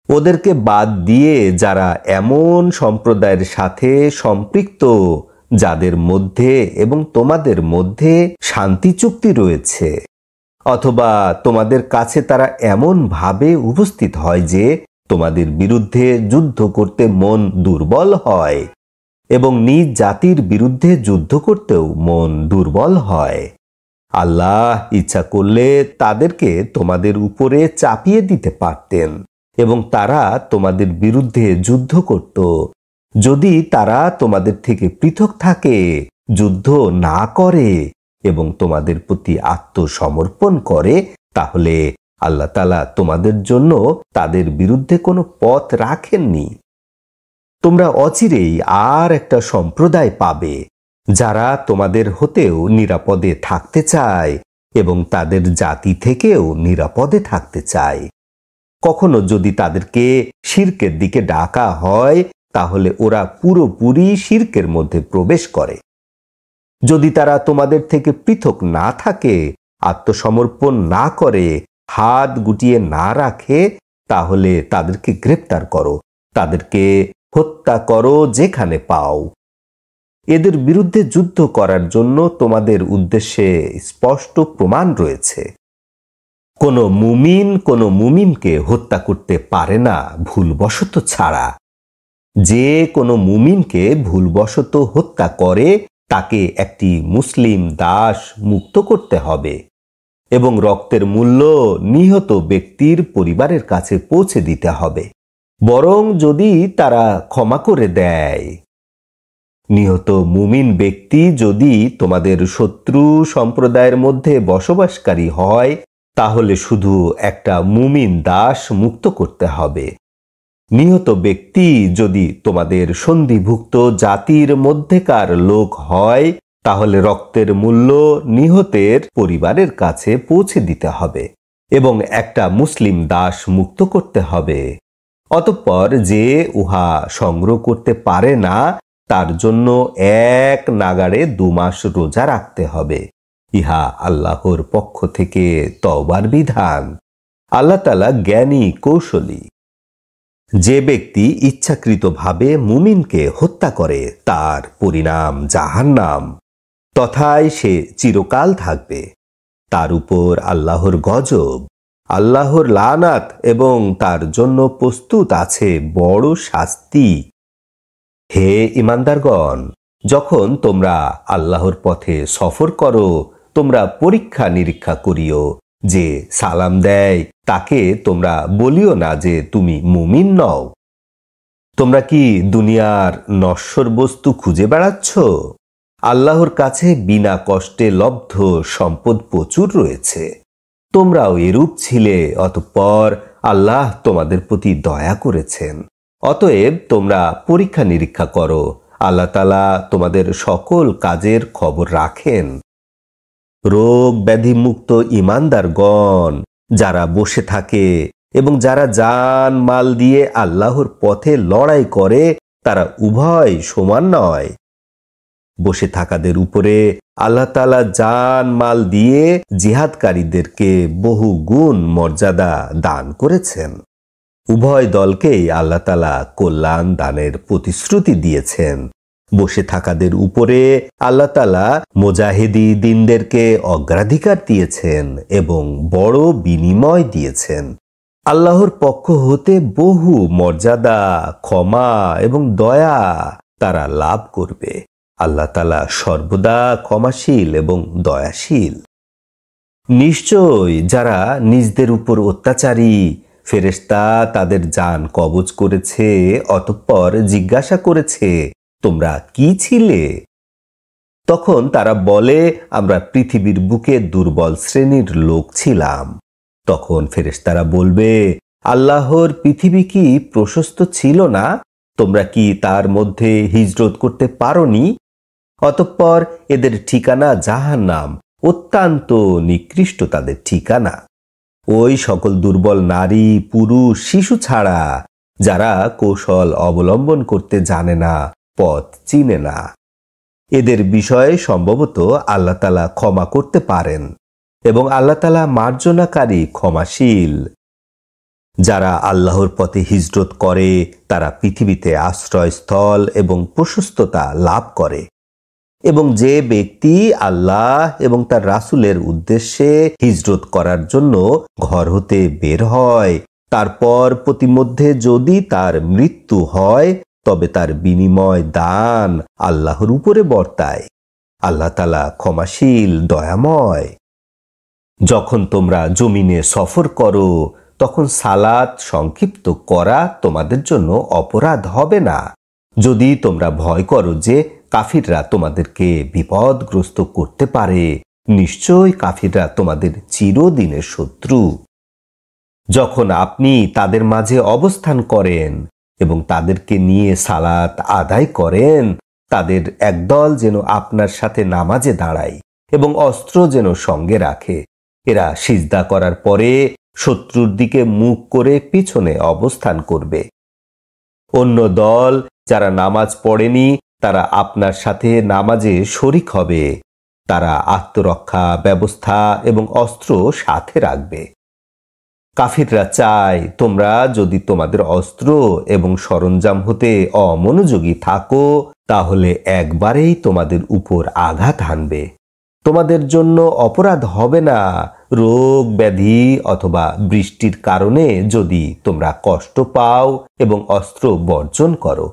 ওদেরকে বাদ দিয়ে যারা এমন সম্প্রদায়ের সাথে সম্পৃক্ত যাদের মধ্যে এবং তোমাদের মধ্যে শান্তি চুক্তি রয়েছে, অথবা তোমাদের কাছে তারা এমন ভাবে উপস্থিত হয় যে তোমাদের বিরুদ্ধে যুদ্ধ করতে মন দুর্বল হয় এবং নিজ জাতির বিরুদ্ধে যুদ্ধ করতেও মন দুর্বল হয়। আল্লাহ ইচ্ছা করলে তাদেরকে তোমাদের উপরে চাপিয়ে দিতে পারতেন এবং তারা তোমাদের বিরুদ্ধে যুদ্ধ করত। যদি তারা তোমাদের থেকে পৃথক থাকে, যুদ্ধ না করে এবং তোমাদের প্রতি আত্মসমর্পণ করে, তাহলে আল্লাহ তাআলা তোমাদের জন্য তাদের বিরুদ্ধে কোনো পথ রাখেননি। তোমরা অচিরেই আর একটা সম্প্রদায় পাবে যারা তোমাদের হতেও নিরাপদে থাকতে চায় এবং তাদের জাতি থেকেও নিরাপদে থাকতে চায়। কখনো যদি তাদেরকে শিরকের দিকে ডাকা হয় তাহলে ওরা পুরোপুরি শিরকের মধ্যে প্রবেশ করে। যদি তারা তোমাদের থেকে পৃথক না থাকে, আত্মসমর্পণ না করে, হাত গুটিয়ে না রাখে, তাহলে তাদেরকে গ্রেফতার করো, তাদেরকে হত্যা করো যেখানে পাও। এদের বিরুদ্ধে যুদ্ধ করার জন্য তোমাদের উদ্দেশ্যে স্পষ্ট প্রমাণ রয়েছে। কোনো মুমিনকে হত্যা করতে পারে না ভুলবশত ছাড়া। যে কোনো মুমিনকে ভুলবশত হত্যা করে তাকে একটি মুসলিম দাস মুক্ত করতে হবে এবং রক্তের মূল্য নিহত ব্যক্তির পরিবারের কাছে পৌঁছে দিতে হবে। বরং যদি তারা ক্ষমা করে দেয়, নিহত মুমিন ব্যক্তি যদি তোমাদের শত্রু সম্প্রদায়ের মধ্যে বসবাসকারী হয়, তাহলে শুধু একটা মুমিন দাস মুক্ত করতে হবে। নিহত ব্যক্তি যদি তোমাদের সন্ধিভুক্ত জাতির মধ্যেকার লোক হয়, তাহলে রক্তের মূল্য নিহতের পরিবারের কাছে পৌঁছে দিতে হবে এবং একটা মুসলিম দাস মুক্ত করতে হবে। অতঃপর যে উহা সংগ্রহ করতে পারে না তার জন্য এক নাগাড়ে 2 মাস রোজা রাখতে হবে। ইহা আল্লাহর পক্ষ থেকে তওবার বিধান। আল্লাহ তাআলা জ্ঞানী কৌশলী। যে ব্যক্তি ইচ্ছাকৃতভাবে মুমিনকে হত্যা করে তার পরিণাম জাহান্নাম, তথায় সে চিরকাল থাকবে। তার উপর আল্লাহর গজব, আল্লাহর লানাত এবং তার জন্য প্রস্তুত আছে বড় শাস্তি। হে ঈমানদারগণ, যখন তোমরা আল্লাহর পথে সফর করো তোমরা পরীক্ষা নিরীক্ষা করিও। যে সালাম দেয় তাকে তোমরা বলিও না যে তুমি মুমিন নও। তোমরা কি দুনিয়ার নশ্বর বস্তু খুঁজে বেড়াচ্ছ? আল্লাহর কাছে বিনা কষ্টে লব্ধ সম্পদ প্রচুর রয়েছে। তোমরাও এরূপ ছিলে, অতঃপর আল্লাহ তোমাদের প্রতি দয়া করেছেন। অতএব তোমরা পরীক্ষা নিরীক্ষা করো। আল্লাহ তাআলা তোমাদের সকল কাজের খবর রাখেন। রোগ ব্যাধি মুক্ত ঈমানদারগণ যারা বসে থাকে এবং যারা জান মাল দিয়ে আল্লাহর পথে লড়াই করে, তারা উভয় সমান নয়। বসে থাকাদের উপরে আল্লাহ তাআলা জান মাল দিয়ে জিহাদকারীদেরকে বহু গুণ মর্যাদা দান করেছেন। উভয় দলকেই আল্লাহ তাআলা কল্যাণ দানের প্রতিশ্রুতি দিয়েছেন। বসে থাকাদের উপরে আল্লাহ তাআলা মুজাহিদিনদেরকে অগ্রাধিকার দিয়েছেন এবং বড় বিনিময় দিয়েছেন। আল্লাহর পক্ষ হতে বহু মর্যাদা, ক্ষমা এবং দয়া তারা লাভ করবে। আল্লাহ তাআলা সর্বদা ক্ষমাশীল এবং দয়াশীল। নিশ্চয় যারা নিজদের উপর অত্যাচারী, ফেরেশতা তাদের জান কবজ করেছে, অতঃপর জিজ্ঞাসা করেছে তোমরা কি ছিলে? তখন তারা বলে, আমরা পৃথিবীর বুকে দুর্বল শ্রেণীর লোক ছিলাম। তখন ফেরেশতারা বলবে, আল্লাহর পৃথিবী কি প্রশস্ত ছিল না? তোমরা কি তার মধ্যে হিজরত করতে পারোনি? অতঃপর এদের ঠিকানা জাহান্নাম, অত্যন্ত নিকৃষ্ট তাদের ঠিকানা। ওই সকল দুর্বল নারী, পুরুষ, শিশু ছাড়া যারা কৌশল অবলম্বন করতে জানে না, পথ চিনে না, এদের বিষয়ে সম্ভবত আল্লাহ তাআলা ক্ষমা করতে পারেন এবং আল্লাহ তাআলা মার্জনাকারী, ক্ষমাশীল। যারা আল্লাহর পথে হিজরত করে তারা পৃথিবীতে আশ্রয়স্থল এবং প্রশস্ততা লাভ করে। এবং যে ব্যক্তি আল্লাহ এবং তার রাসূলের উদ্দেশ্যে হিজরত করার জন্য ঘর হতে বের হয়, তারপর প্রতিমধ্যে যদি তার মৃত্যু হয়, তবে তার বিনিময় দান আল্লাহর উপরে বর্তায়। আল্লাহ তাআলা ক্ষমাশীল, দয়াময়। যখন তোমরা জমিনে সফর করো, তখন সালাত সংক্ষিপ্ত করা তোমাদের জন্য অপরাধ হবে না, যদি তোমরা ভয় করো যে কাফিররা তোমাদেরকে বিপদগ্রস্ত করতে পারে। নিশ্চয় কাফিররা তোমাদের চিরদিনের শত্রু। যখন আপনি তাদের মাঝে অবস্থান করেন এবং তাদেরকে নিয়ে সালাত আদায় করেন, তাদের একদল যেন আপনার সাথে নামাজে দাঁড়ায় এবং অস্ত্র যেন সঙ্গে রাখে। এরা সিজদা করার পরে শত্রুর দিকে মুখ করে পিছনে অবস্থান করবে। অন্য দল যারা নামাজ পড়েনি তারা আপনার সাথে নামাজে শরিক হবে। তারা আত্মরক্ষা ব্যবস্থা এবং অস্ত্র সাথে রাখবে। কাফিররা চায় তোমরা যদি তোমাদের অস্ত্র এবং সরঞ্জাম হতে অমনোযোগী থাকো, তাহলে একবারেই তোমাদের উপর আঘাত হানবে। তোমাদের জন্য অপরাধ হবে না রোগ ব্যাধি অথবা বৃষ্টির কারণে যদি তোমরা কষ্ট পাও এবং অস্ত্র বর্জন করো,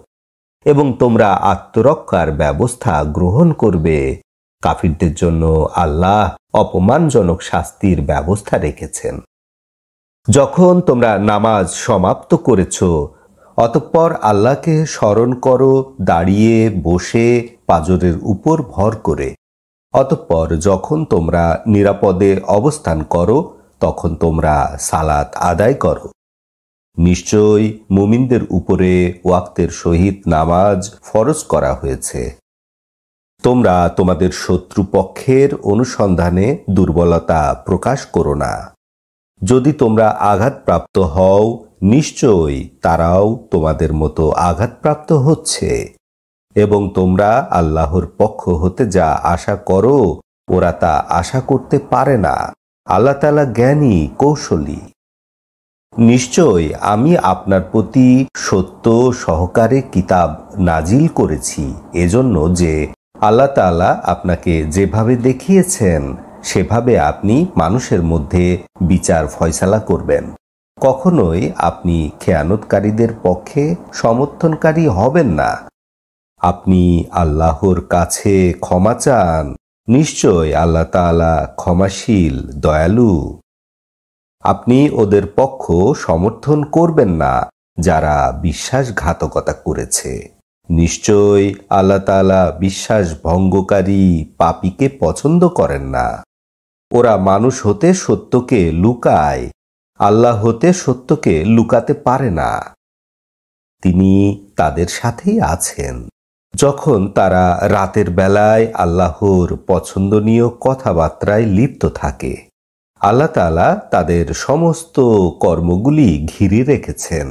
এবং তোমরা আত্মরক্ষার ব্যবস্থা গ্রহণ করবে। কাফিরদের জন্য আল্লাহ অপমানজনক শাস্তির ব্যবস্থা রেখেছেন। যখন তোমরা নামাজ সমাপ্ত করেছ, অতঃপর আল্লাহকে স্মরণ করো দাঁড়িয়ে, বসে, পাজরের উপর ভর করে। অতঃপর যখন তোমরা নিরাপদে অবস্থান করো, তখন তোমরা সালাত আদায় করো। নিশ্চয় মুমিনদের উপরে ওয়াক্তের সহিত নামাজ ফরজ করা হয়েছে। তোমরা তোমাদের শত্রুপক্ষের অনুসন্ধানে দুর্বলতা প্রকাশ করো না। যদি তোমরা আঘাতপ্রাপ্ত হও, নিশ্চয় তারাও তোমাদের মতো আঘাতপ্রাপ্ত হচ্ছে, এবং তোমরা আল্লাহর পক্ষ হতে যা আশা করো ওরা তা আশা করতে পারে না। আল্লাহ তাআলা জ্ঞানী, কৌশলী। নিশ্চয় আমি আপনার প্রতি সত্য সহকারে কিতাব নাজিল করেছি, এজন্য যে আল্লাহ তাআলা আপনাকে যেভাবে দেখিয়েছেন সেভাবে আপনি মানুষের মধ্যে বিচার ফয়সালা করবেন। কখনোই আপনি খেয়ানতকারীদের পক্ষে সমর্থনকারী হবেন না। আপনি আল্লাহর কাছে ক্ষমা চান নিশ্চয় আল্লাহ তাআলা ক্ষমাশীল, দয়ালু। আপনি ওদের পক্ষ সমর্থন করবেন না যারা বিশ্বাসঘাতকতা করেছে। নিশ্চয় আল্লাহ তাআলা বিশ্বাস ভঙ্গকারী পাপীকে পছন্দ করেন না। ওরা মানুষ হতে সত্যকে লুকায়, আল্লাহ হতে সত্যকে লুকাতে পারে না। তিনি তাদের সাথেই আছেন যখন তারা রাতের বেলায় আল্লাহর পছন্দনীয় কথাবার্তায় লিপ্ত থাকে। আল্লাহ তাআলা তাদের সমস্ত কর্মগুলি ঘিরে রেখেছেন।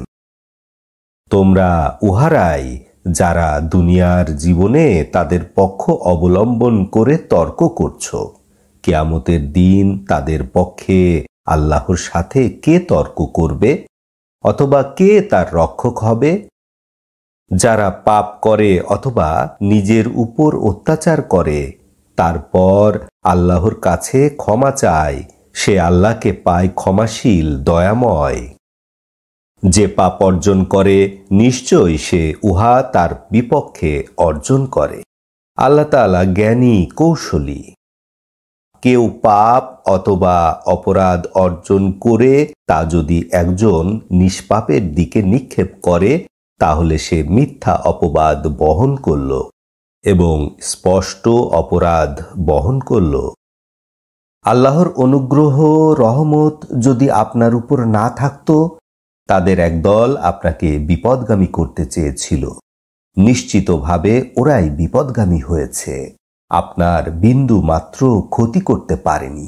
তোমরা উহারাই যারা দুনিয়ার জীবনে তাদের পক্ষ অবলম্বন করে তর্ক করছো। কিয়ামতের দিন তাদের পক্ষে আল্লাহর সাথে কে তর্ক করবে অথবা কে তার রক্ষক হবে? যারা পাপ করে অথবা নিজের উপর অত্যাচার করে, তারপর আল্লাহর কাছে ক্ষমা চায়, সে আল্লাহকে পায় ক্ষমাশীল, দয়াময়। যে পাপ অর্জন করে নিশ্চয় সে উহা তার বিপক্ষে অর্জন করে। আল্লাহ তাআলা জ্ঞানী, কৌশলী। কেউ পাপ অথবা অপরাধ অর্জন করে তা যদি একজন নিষ্পাপের দিকে নিক্ষেপ করে, তাহলে সে মিথ্যা অপবাদ বহন করল এবং স্পষ্ট অপরাধ বহন করল। আল্লাহর অনুগ্রহ, রহমত যদি আপনার উপর না থাকত, তাদের একদল আপনাকে বিপদগামী করতে চেয়েছিল। নিশ্চিতভাবে ওরাই বিপদগামী হয়েছে, আপনার বিন্দু মাত্র ক্ষতি করতে পারেনি।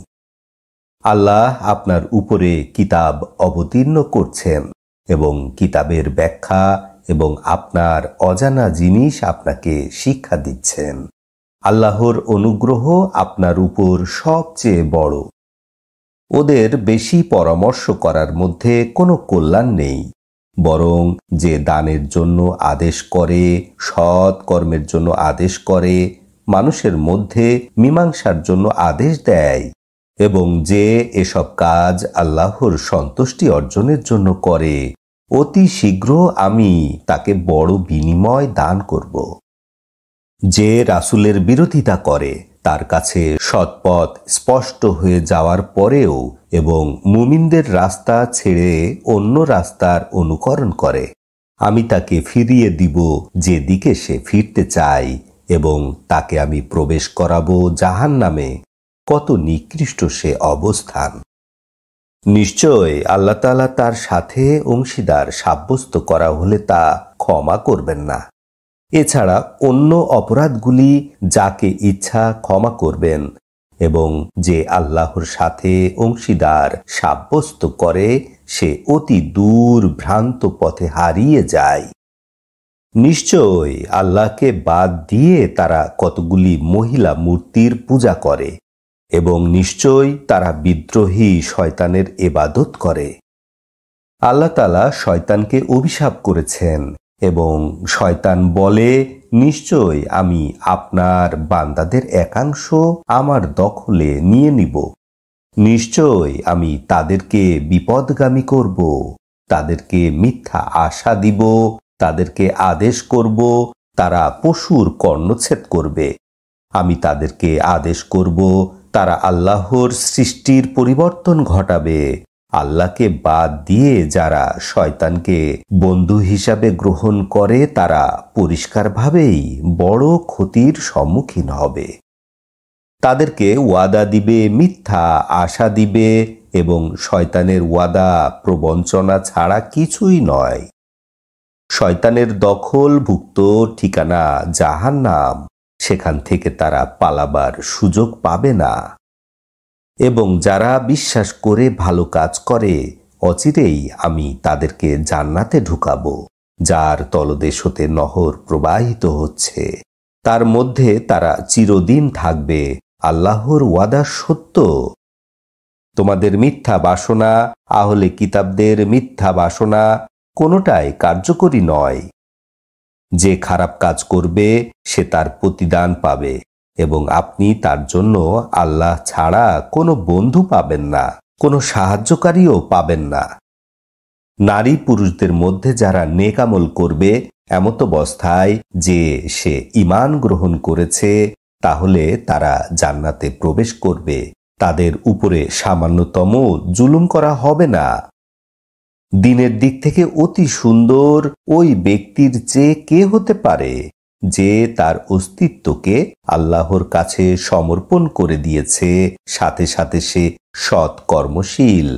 আল্লাহ আপনার উপরে কিতাব অবতীর্ণ করছেন এবং কিতাবের ব্যাখ্যা এবং আপনার অজানা জিনিস আপনাকে শিক্ষা দিচ্ছেন। আল্লাহর অনুগ্রহ আপনার উপর সবচেয়ে বড়। ওদের বেশি পরামর্শ করার মধ্যে কোনো কল্যাণ নেই, বরং যে দানের জন্য আদেশ করে, সৎ কর্মের জন্য আদেশ করে, মানুষের মধ্যে মীমাংসার জন্য আদেশ দেয় এবং যে এসব কাজ আল্লাহর সন্তুষ্টি অর্জনের জন্য করে, অতি শীঘ্র আমি তাকে বড় বিনিময় দান করব। যে রাসূলের বিরোধিতা করে, তার কাছে সৎপথ স্পষ্ট হয়ে যাওয়ার পরেও এবং মুমিনদের রাস্তা ছেড়ে অন্য রাস্তার অনুকরণ করে, আমি তাকে ফিরিয়ে দিব যেদিকে সে ফিরতে চায় এবং তাকে আমি প্রবেশ করাবো জাহান্নামে। কত নিকৃষ্ট সে অবস্থান! নিশ্চয় আল্লাহ তাআলা তার সাথে অংশীদার সাব্যস্ত করা হলে তা ক্ষমা করবেন না। এছাড়া অন্য অপরাধগুলি যাকে ইচ্ছা ক্ষমা করবেন, এবং যে আল্লাহর সাথে অংশীদার সাব্যস্ত করে সে অতি দূর ভ্রান্ত পথে হারিয়ে যায়। নিশ্চয় আল্লাহকে বাদ দিয়ে তারা কতগুলি মহিলা মূর্তির পূজা করে এবং নিশ্চয় তারা বিদ্রোহী শয়তানের ইবাদত করে। আল্লাহ তাআলা শয়তানকে অভিশাপ করেছেন এবং শয়তান বলে, নিশ্চয় আমি আপনার বান্দাদের একাংশ আমার দখলে নিয়ে নিব। নিশ্চয় আমি তাদেরকে বিপদগামী করব, তাদেরকে মিথ্যা আশা দিব, তাদেরকে আদেশ করব তারা পশুর কর্ণচ্ছেদ করবে। আমি তাদেরকে আদেশ করব তারা আল্লাহর সৃষ্টির পরিবর্তন ঘটাবে। আল্লাহকে বাদ দিয়ে যারা শয়তানকে বন্ধু হিসাবে গ্রহণ করে, তারা পরিষ্কারভাবেই বড় ক্ষতির সম্মুখীন হবে। তাদেরকে ওয়াদা দিবে, মিথ্যা আশা দিবে এবং শয়তানের ওয়াদা প্রবঞ্চনা ছাড়া কিছুই নয়। শয়তানের দখলভুক্ত ঠিকানা জাহান্নাম, সেখান থেকে তারা পালাবার সুযোগ পাবে না। এবং যারা বিশ্বাস করে ভালো কাজ করে, অচিরেই আমি তাদেরকে জান্নাতে ঢুকাবো, যার তলদেশ হতে নহর প্রবাহিত হচ্ছে। তার মধ্যে তারা চিরদিন থাকবে। আল্লাহর ওয়াদা সত্য। তোমাদের মিথ্যা বাসনা, আহলে কিতাবদের মিথ্যা বাসনা কোনোটাই কার্যকরী নয়। যে খারাপ কাজ করবে সে তার প্রতিদান পাবে এবং আপনি তার জন্য আল্লাহ ছাড়া কোনো বন্ধু পাবেন না, কোনো সাহায্যকারীও পাবেন না। নারী পুরুষদের মধ্যে যারা নেক আমল করবে এমত অবস্থায় যে সে ঈমান গ্রহণ করেছে তাহলে তারা জান্নাতে প্রবেশ করবে। তাদের উপরে সামান্যতম জুলুম করা হবে না। দিনের দিক থেকে অতি সুন্দর ওই ব্যক্তির চেয়ে কে হতে পারে যে তার অস্তিত্বকে আল্লাহর কাছে সমর্পণ করে দিয়েছে, সাথে সাথে সে সৎ কর্মশীল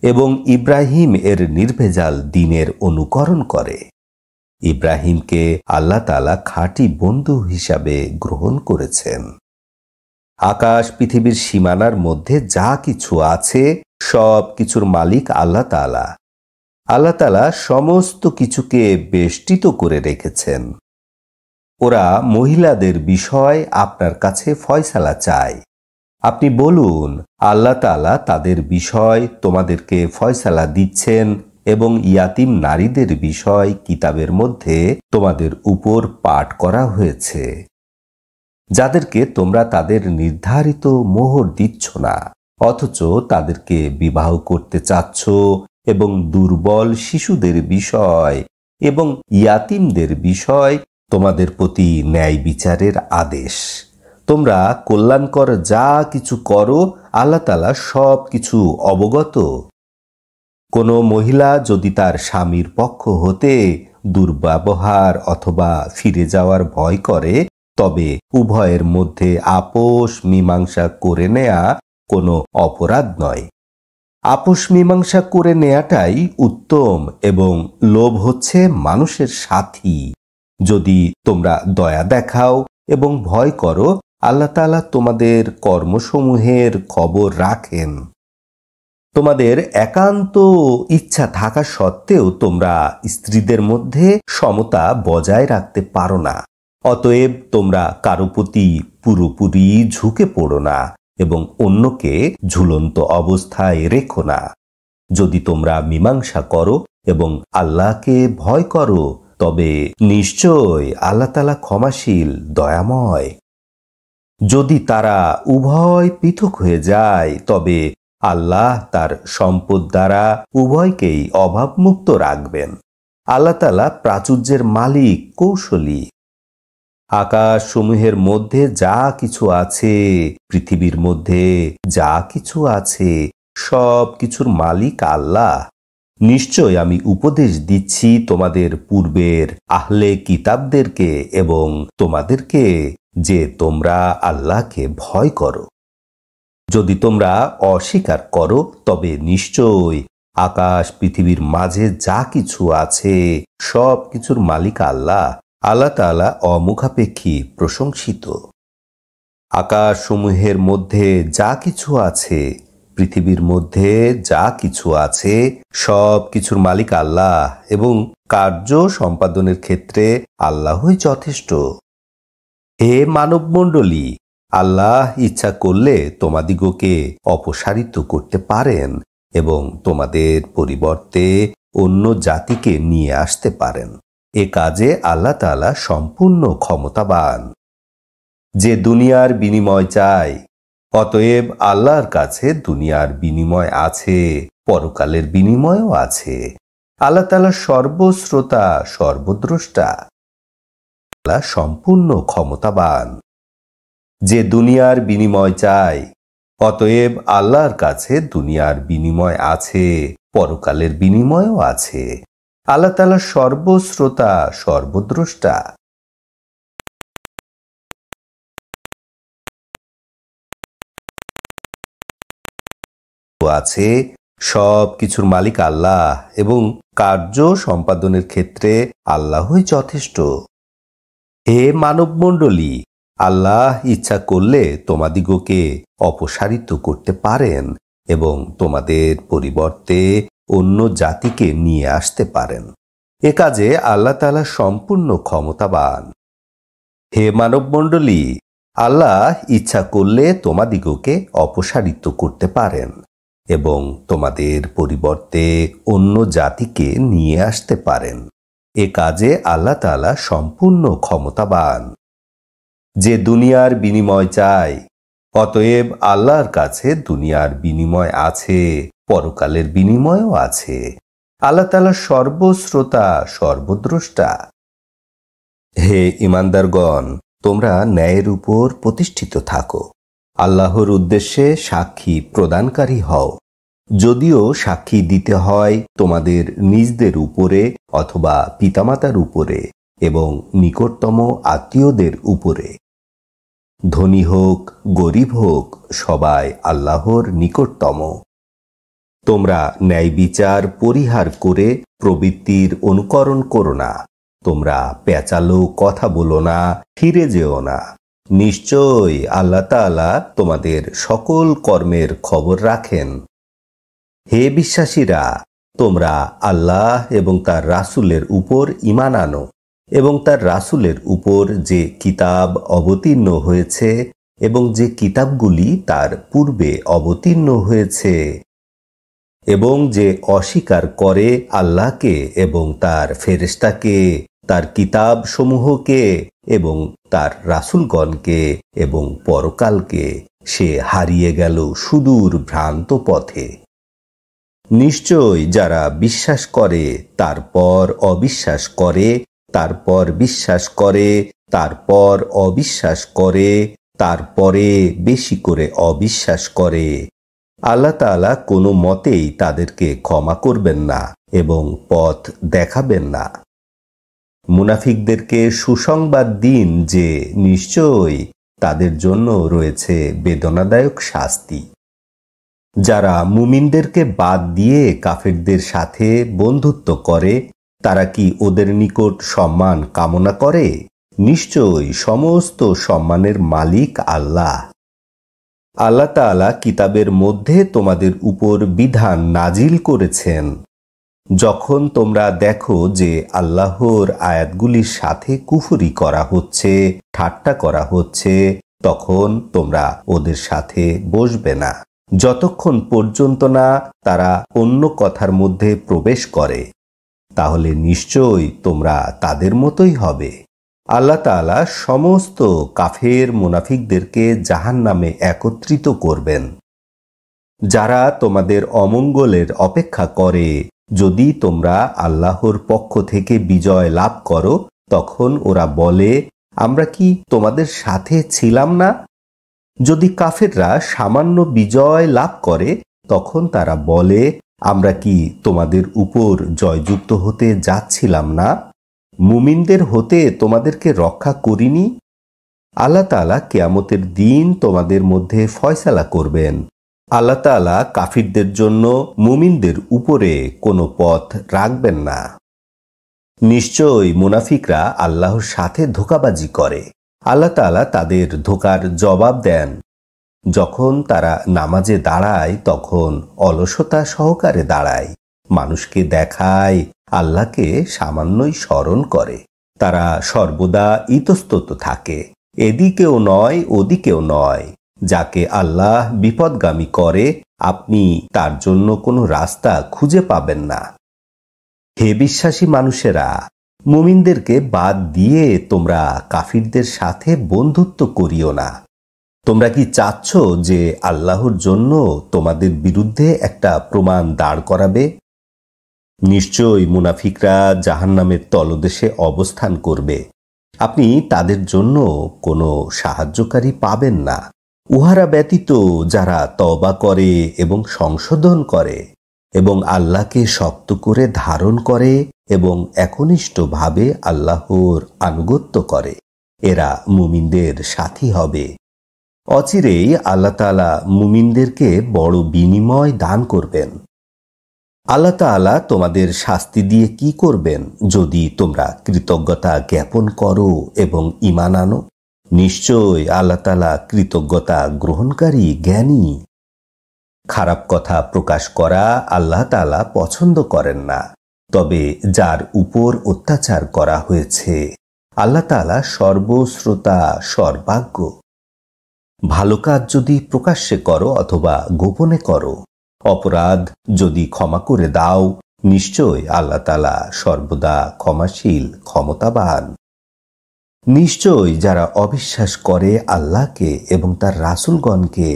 এবং ইব্রাহিম এর নির্ভেজাল দ্বীনের অনুকরণ করে। ইব্রাহিমকে আল্লাহ তাআলা খাঁটি বন্ধু হিসাবে গ্রহণ করেছেন। আকাশ পৃথিবীর সীমানার মধ্যে যা কিছু আছে সব কিছুর মালিক আল্লাহ তাআলা। আল্লাহ তাআলা সমস্ত কিছুকে বেষ্টিত করে রেখেছেন। ওরা মহিলাদের বিষয় আপনার কাছে ফয়সালা চায়। আপনি বলুন, আল্লাহ তাআলা তাদের বিষয় তোমাদেরকে ফয়সালা দিচ্ছেন এবং ইয়াতিম নারীদের বিষয় কিতাবের মধ্যে তোমাদের উপর পাঠ করা হয়েছে, যাদেরকে তোমরা তাদের নির্ধারিত মোহর দিচ্ছ না, অথচ তাদেরকে বিবাহ করতে চাচ্ছ, এবং দুর্বল শিশুদের বিষয় এবং ইয়াতিমদের বিষয় তোমাদের প্রতি ন্যায় বিচারের আদেশ। তোমরা কল্যাণকর যা কিছু করো আল্লাহ তাআলা সব কিছু অবগত। কোনো মহিলা যদি তার স্বামীর পক্ষ হতে দুর্ব্যবহার অথবা ফিরে যাওয়ার ভয় করে, তবে উভয়ের মধ্যে আপোষ মীমাংসা করে নেয়া কোনো অপরাধ নয়। আপোষ মীমাংসা করে নেয়াটাই উত্তম, এবং লোভ হচ্ছে মানুষের সাথী। যদি তোমরা দয়া দেখাও এবং ভয় করো, আল্লাহ তাআলা তোমাদের কর্মসমূহের খবর রাখেন। তোমাদের একান্ত ইচ্ছা থাকা সত্ত্বেও তোমরা স্ত্রীদের মধ্যে সমতা বজায় রাখতে পারো না। অতএব তোমরা কারো প্রতি পুরোপুরি ঝুঁকে পড়ো না এবং অন্যকে ঝুলন্ত অবস্থায় রেখো না। যদি তোমরা মীমাংসা করো এবং আল্লাহকে ভয় করো, তবে নিশ্চয় আল্লাহ তাআলা ক্ষমাশীল, দয়াময়। যদি তারা উভয় পৃথক হয়ে যায়, তবে আল্লাহ তার সম্পদ দ্বারা উভয়কেই অভাবমুক্ত রাখবেন। আল্লাহ তাআলা প্রাচুর্যের মালিক, কৌশলী। আকাশসমূহের মধ্যে যা কিছু আছে, পৃথিবীর মধ্যে যা কিছু আছে, সব কিছুর মালিক আল্লাহ। নিশ্চয় আমি উপদেশ দিচ্ছি তোমাদের পূর্বের আহলে কিতাবদেরকে এবং তোমাদেরকে যে তোমরা আল্লাহকে ভয় করো। যদি তোমরা অস্বীকার করো, তবে নিশ্চয় আকাশ পৃথিবীর মাঝে যা কিছু আছে সব কিছুর মালিক আল্লাহ। আল্লাহ তাআলা অমুখাপেক্ষী, প্রশংসিত। আকাশসমূহের মধ্যে যা কিছু আছে, পৃথিবীর মধ্যে যা কিছু আছে, সব কিছুর মালিক আল্লাহ, এবং কার্য সম্পাদনের ক্ষেত্রে আল্লাহই যথেষ্ট। হে মানবমণ্ডলী, আল্লাহ ইচ্ছা করলে তোমাদিগকে অপসারিত করতে পারেন এবং তোমাদের পরিবর্তে অন্য জাতিকে নিয়ে আসতে পারেন। এ কাজে আল্লাহ তাআলা সম্পূর্ণ ক্ষমতাবান। যে দুনিয়ার বিনিময় চায়, অতএব আল্লাহর কাছে দুনিয়ার বিনিময় আছে, পরকালের বিনিময়ও আছে। আল্লাহ তাআলা সর্বশ্রোতা, সর্বদ্রষ্টা, আল্লাহ সম্পূর্ণ ক্ষমতাবান। যে দুনিয়ার বিনিময় চায়, অতএব আল্লাহর কাছে দুনিয়ার বিনিময় আছে, পরকালের বিনিময়ও আছে। আল্লাহ তাআলা সর্বশ্রোতা, সর্বদ্রষ্টা। আছে সব কিছুর মালিক আল্লাহ, এবং কার্য সম্পাদনের ক্ষেত্রে আল্লাহই যথেষ্ট। হে মানবমণ্ডলী, আল্লাহ ইচ্ছা করলে তোমাদিগকে অপসারিত করতে পারেন এবং তোমাদের পরিবর্তে অন্য জাতিকে নিয়ে আসতে পারেন। এ কাজে আল্লাহ তাআলা সম্পূর্ণ ক্ষমতাবান। হে মানবমণ্ডলী, আল্লাহ ইচ্ছা করলে তোমাদিগকে অপসারিত করতে পারেন এবং তোমাদের পরিবর্তে অন্য জাতিকে নিয়ে আসতে পারেন। এ কাজে আল্লাহ তাআলা সম্পূর্ণ ক্ষমতাবান। যে দুনিয়ার বিনিময় চায়, অতএব আল্লাহর কাছে দুনিয়ার বিনিময় আছে, পরকালের বিনিময়ও আছে। আল্লাহ তাআলা সর্বশ্রোতা, সর্বদ্রষ্টা। হে ঈমানদারগণ, তোমরা ন্যায়ের উপর প্রতিষ্ঠিত থাকো। আল্লাহর উদ্দেশ্যে সাক্ষী প্রদানকারী হও, যদিও সাক্ষী দিতে হয় তোমাদের নিজদের উপরে অথবা পিতামাতার উপরে এবং নিকটতম আত্মীয়দের উপরে। ধনী হোক গরিব হোক, সবাই আল্লাহর নিকটতম। তোমরা ন্যায় বিচার পরিহার করে প্রবৃত্তির অনুকরণ করো না। তোমরা পেঁচালো কথা বলো না, ফিরে যেও না। নিশ্চয়ই আল্লাহ তাআলা তোমাদের সকল কর্মের খবর রাখেন। হে বিশ্বাসীরা, তোমরা আল্লাহ এবং তার রাসূলের উপর ঈমান আনো এবং তার রাসূলের উপর যে কিতাব অবতীর্ণ হয়েছে এবং যে কিতাবগুলি তার পূর্বে অবতীর্ণ হয়েছে, এবং যে অস্বীকার করে আল্লাহকে এবং তার ফেরেশতাকে, তার কিতাব সমূহকে এবং তার রাসূলগণকে এবং পরকালকে, সে হারিয়ে গেল সুদূর ভ্রান্ত পথে। নিশ্চয় যারা বিশ্বাস করে তারপর অবিশ্বাস করে, তারপর বিশ্বাস করে, তারপর অবিশ্বাস করে, তারপরে বেশি করে অবিশ্বাস করে, আল্লাহ তাআলা কোনো মতেই তাদেরকে ক্ষমা করবেন না এবং পথ দেখাবেন না। মুনাফিকদেরকে সুসংবাদ দিন যে নিশ্চয়ই তাদের জন্য রয়েছে বেদনাদায়ক শাস্তি। যারা মুমিনদেরকে বাদ দিয়ে কাফেরদের সাথে বন্ধুত্ব করে, তারা কি ওদের নিকট সম্মান কামনা করে? নিশ্চয়ই সমস্ত সম্মানের মালিক আল্লাহ। আল্লাহ তাআলা কিতাবের মধ্যে তোমাদের উপর বিধান নাজিল করেছেন। যখন তোমরা দেখো যে আল্লাহর আয়াতগুলির সাথে কুফরি করা হচ্ছে, ঠাট্টা করা হচ্ছে, তখন তোমরা ওদের সাথে বসবে না, যতক্ষণ পর্যন্ত না তারা অন্য কথার মধ্যে প্রবেশ করে। তাহলে নিশ্চয়ই তোমরা তাদের মতোই হবে। আল্লাহ তাআলা সমস্ত কাফের মুনাফিকদেরকে জাহান্নামে একত্রিত করবেন। যারা তোমাদের অমঙ্গলের অপেক্ষা করে, যদি তোমরা আল্লাহর পক্ষ থেকে বিজয় লাভ করো, তখন ওরা বলে, আমরা কি তোমাদের সাথে ছিলাম না? যদি কাফেররা সামান্য বিজয় লাভ করে, তখন তারা বলে, আমরা কি তোমাদের উপর জয়যুক্ত হতে যাচ্ছিলাম না? মুমিনদের হতে তোমাদেরকে রক্ষা করিনি? আল্লাহ তাআলা কিয়ামতের দিন তোমাদের মধ্যে ফয়সালা করবেন। আল্লাহ তাআলা কাফিরদের জন্য মুমিনদের উপরে কোনো পথ রাখবেন না। নিশ্চয়ই মুনাফিকরা আল্লাহর সাথে ধোঁকাবাজি করে। আল্লাহ তাআলা তাদের ধোঁকার জবাব দেন। যখন তারা নামাজে দাঁড়ায় তখন অলসতা সহকারে দাঁড়ায়, মানুষকে দেখায়, আল্লাহকে সামান্যই স্মরণ করে। তারা সর্বদা ইতস্তত থাকে, এদিকেও নয় ওদিকেও নয়। যাকে আল্লাহ বিপদগামী করে, আপনি তার জন্য কোনো রাস্তা খুঁজে পাবেন না। হে বিশ্বাসী মানুষেরা, মুমিনদেরকে বাদ দিয়ে তোমরা কাফিরদের সাথে বন্ধুত্ব করিও না। তোমরা কি চাচ্ছ যে আল্লাহর জন্য তোমাদের বিরুদ্ধে একটা প্রমাণ দাঁড় করাবে? নিশ্চয়ই মুনাফিকরা জাহান্নামের তলদেশে অবস্থান করবে। আপনি তাদের জন্য কোনো সাহায্যকারী পাবেন না, উহারা ব্যতীত যারা তওবা করে এবং সংশোধন করে এবং আল্লাহকে শক্ত করে ধারণ করে এবং একনিষ্ঠভাবে আল্লাহর আনুগত্য করে, এরা মুমিনদের সাথী হবে। অচিরেই আল্লাহ তাআলা মুমিনদেরকে বড় বিনিময় দান করবেন। আল্লাহ তাআলা তোমাদের শাস্তি দিয়ে কি করবেন যদি তোমরা কৃতজ্ঞতা জ্ঞাপন করো এবং ঈমান আনো? নিশ্চয় আল্লাহ তাআলা কৃতজ্ঞতা গ্রহণকারী জ্ঞানী। খারাপ কথা প্রকাশ করা আল্লাহ তাআলা পছন্দ করেন না, তবে যার উপর অত্যাচার করা হয়েছে আল্লাহ তাআলা সর্বশ্রোতা সর্বাজ্ঞ। ভালো কাজ যদি প্রকাশ্যে করো অথবা গোপনে করো, অপরাধ যদি ক্ষমা করে দাও, নিশ্চয় আল্লাহ তাআলা সর্বদা ক্ষমাশীল ক্ষমতাবান। নিশ্চয় যারা অবিশ্বাস করে আল্লাহকে এবং তার রাসূলগণকে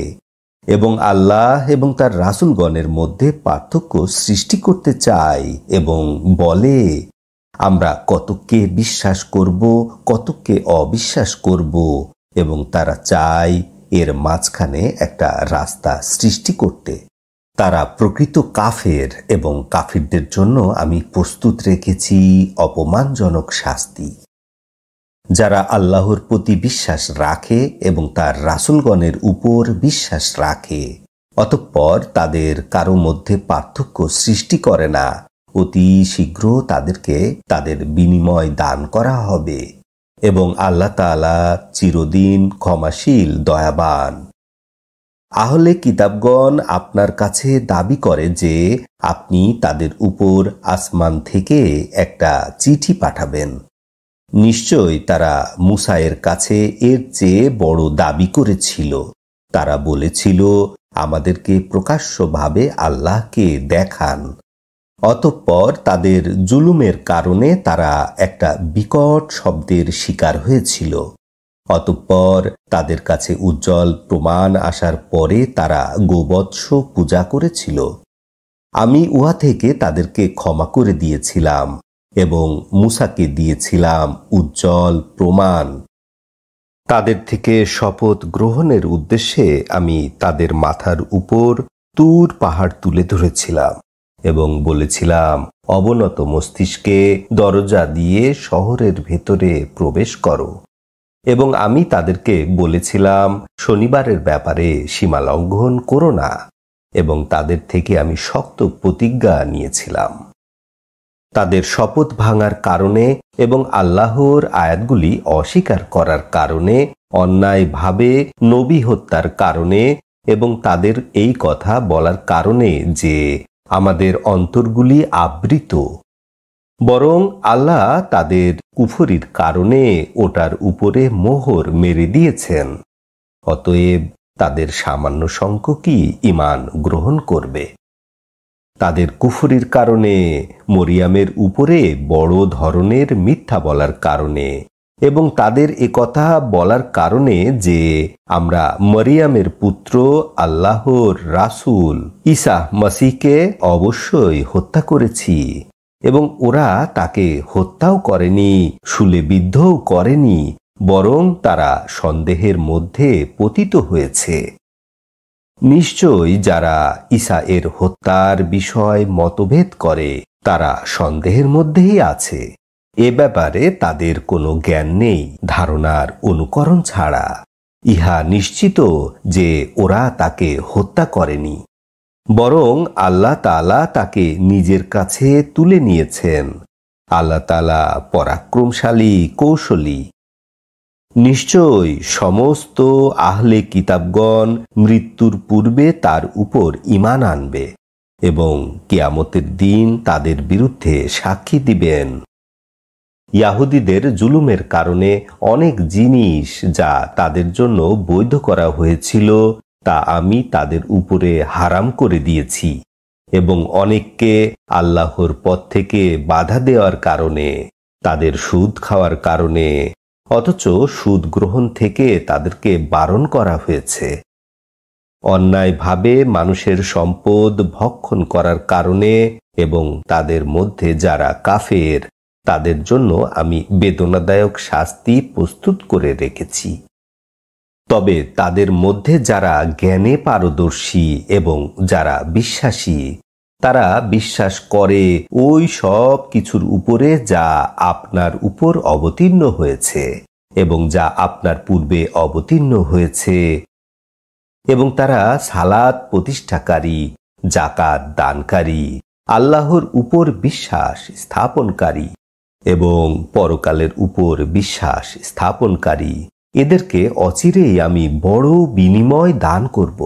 এবং আল্লাহ এবং তার রাসূলগণের মধ্যে পার্থক্য সৃষ্টি করতে চায় এবং বলে, আমরা কতকে বিশ্বাস করব, কতকে অবিশ্বাস করব, এবং তারা চায় এর মাঝখানে একটা রাস্তা সৃষ্টি করতে। তারা প্রকৃত কাফের, এবং কাফিরদের জন্য আমি প্রস্তুত রেখেছি অপমানজনক শাস্তি। যারা আল্লাহর প্রতি বিশ্বাস রাখে এবং তার রাসূলগণের উপর বিশ্বাস রাখে, অতঃপর তাদের কারো মধ্যে পার্থক্য সৃষ্টি করে না, অতি শীঘ্র তাদেরকে তাদের বিনিময় দান করা হবে, এবং আল্লাহ তাআলা চিরদিন ক্ষমাশীল, দয়াবান। আহলে কিতাবগণ আপনার কাছে দাবি করে যে আপনি তাদের উপর আসমান থেকে একটা চিঠি পাঠাবেন। নিশ্চয় তারা মুসায়ের কাছে এর চেয়ে বড় দাবি করেছিল। তারা বলেছিল, আমাদেরকে প্রকাশ্যভাবে আল্লাহকে দেখান। অতঃপর তাদের জুলুমের কারণে তারা একটা বিকট শব্দের শিকার হয়েছিল। অতঃপর তাদের কাছে উজ্জ্বল প্রমাণ আসার পরে তারা গোবৎস পূজা করেছিল। আমি উহা থেকে তাদেরকে ক্ষমা করে দিয়েছিলাম এবং মুসাকে দিয়েছিলাম উজ্জ্বল প্রমাণ। তাদের থেকে শপথ গ্রহণের উদ্দেশ্যে আমি তাদের মাথার উপর তুর পাহাড় তুলে ধরেছিলাম এবং বলেছিলাম, অবনত মস্তিষ্কে দরজা দিয়ে শহরের ভেতরে প্রবেশ করো। এবং আমি তাদেরকে বলেছিলাম, শনিবারের ব্যাপারে সীমা লঙ্ঘন করো না, এবং তাদের থেকে আমি শক্ত প্রতিজ্ঞা নিয়েছিলাম। তাদের শপথ ভাঙার কারণে এবং আল্লাহর আয়াতগুলি অস্বীকার করার কারণে, অন্যায়ভাবে নবী হত্যার কারণে এবং তাদের এই কথা বলার কারণে যে আমাদের অন্তরগুলি আবৃত, বরং আল্লাহ তাদের কুফরির কারণে ওটার উপরে মোহর মেরে দিয়েছেন। অতএব তাদের সামান্য সংখ্যকই ঈমান গ্রহণ করবে। তাদের কুফরির কারণে, মরিয়ামের উপরে বড় ধরনের মিথ্যা বলার কারণে এবং তাদের একথা বলার কারণে যে আমরা মরিয়ামের পুত্র আল্লাহর রাসূল ঈসা মসীহকে অবশ্যই হত্যা করেছি, এবং ওরা তাকে হত্যাও করেনি, শুলে বিদ্ধও করেনি, বরং তারা সন্দেহের মধ্যে পতিত হয়েছে। নিশ্চয় যারা ঈসা এর হত্যার বিষয় মতভেদ করে তারা সন্দেহের মধ্যেই আছে। এ ব্যাপারে তাদের কোনো জ্ঞান নেই ধারণার অনুকরণ ছাড়া। ইহা নিশ্চিত যে ওরা তাকে হত্যা করেনি, বরং আল্লাহ তাআলা তাকে নিজের কাছে তুলে নিয়েছেন। আল্লাহ তাআলা পরাক্রমশালী, কৌশলী। নিশ্চয় সমস্ত আহলে কিতাবগণ মৃত্যুর পূর্বে তার উপর ঈমান আনবে এবং কিয়ামতের দিন তাদের বিরুদ্ধে সাক্ষী দিবেন। ইয়াহুদীদের জুলুমের কারণে অনেক জিনিস যা তাদের জন্য বৈধ করা হয়েছিল তা আমি তাদের উপরে হারাম করে দিয়েছি, এবং অনেককে আল্লাহর পথ থেকে বাধা দেওয়ার কারণে, তাদের সুদ খাওয়ার কারণে, অথচ সুদ গ্রহণ থেকে তাদেরকে বারণ করা হয়েছে। অন্যায়ভাবে মানুষের সম্পদ ভক্ষণ করার কারণে এবং তাদের মধ্যে যারা কাফের তাদের জন্য আমি বেদনাদায়ক শাস্তি প্রস্তুত করে রেখেছি। তবে তাদের মধ্যে যারা জ্ঞানে পারদর্শী এবং যারা বিশ্বাসী, তারা বিশ্বাস করে ওই সব কিছুর উপরে যা আপনার উপর অবতীর্ণ হয়েছে এবং যা আপনার পূর্বে অবতীর্ণ হয়েছে, এবং তারা সালাত প্রতিষ্ঠাকারী, যাকাত দানকারী, আল্লাহর উপর বিশ্বাস স্থাপনকারী এবং পরকালের উপর বিশ্বাস স্থাপনকারী, এদেরকে অচিরেই আমি বড় বিনিময় দান করব।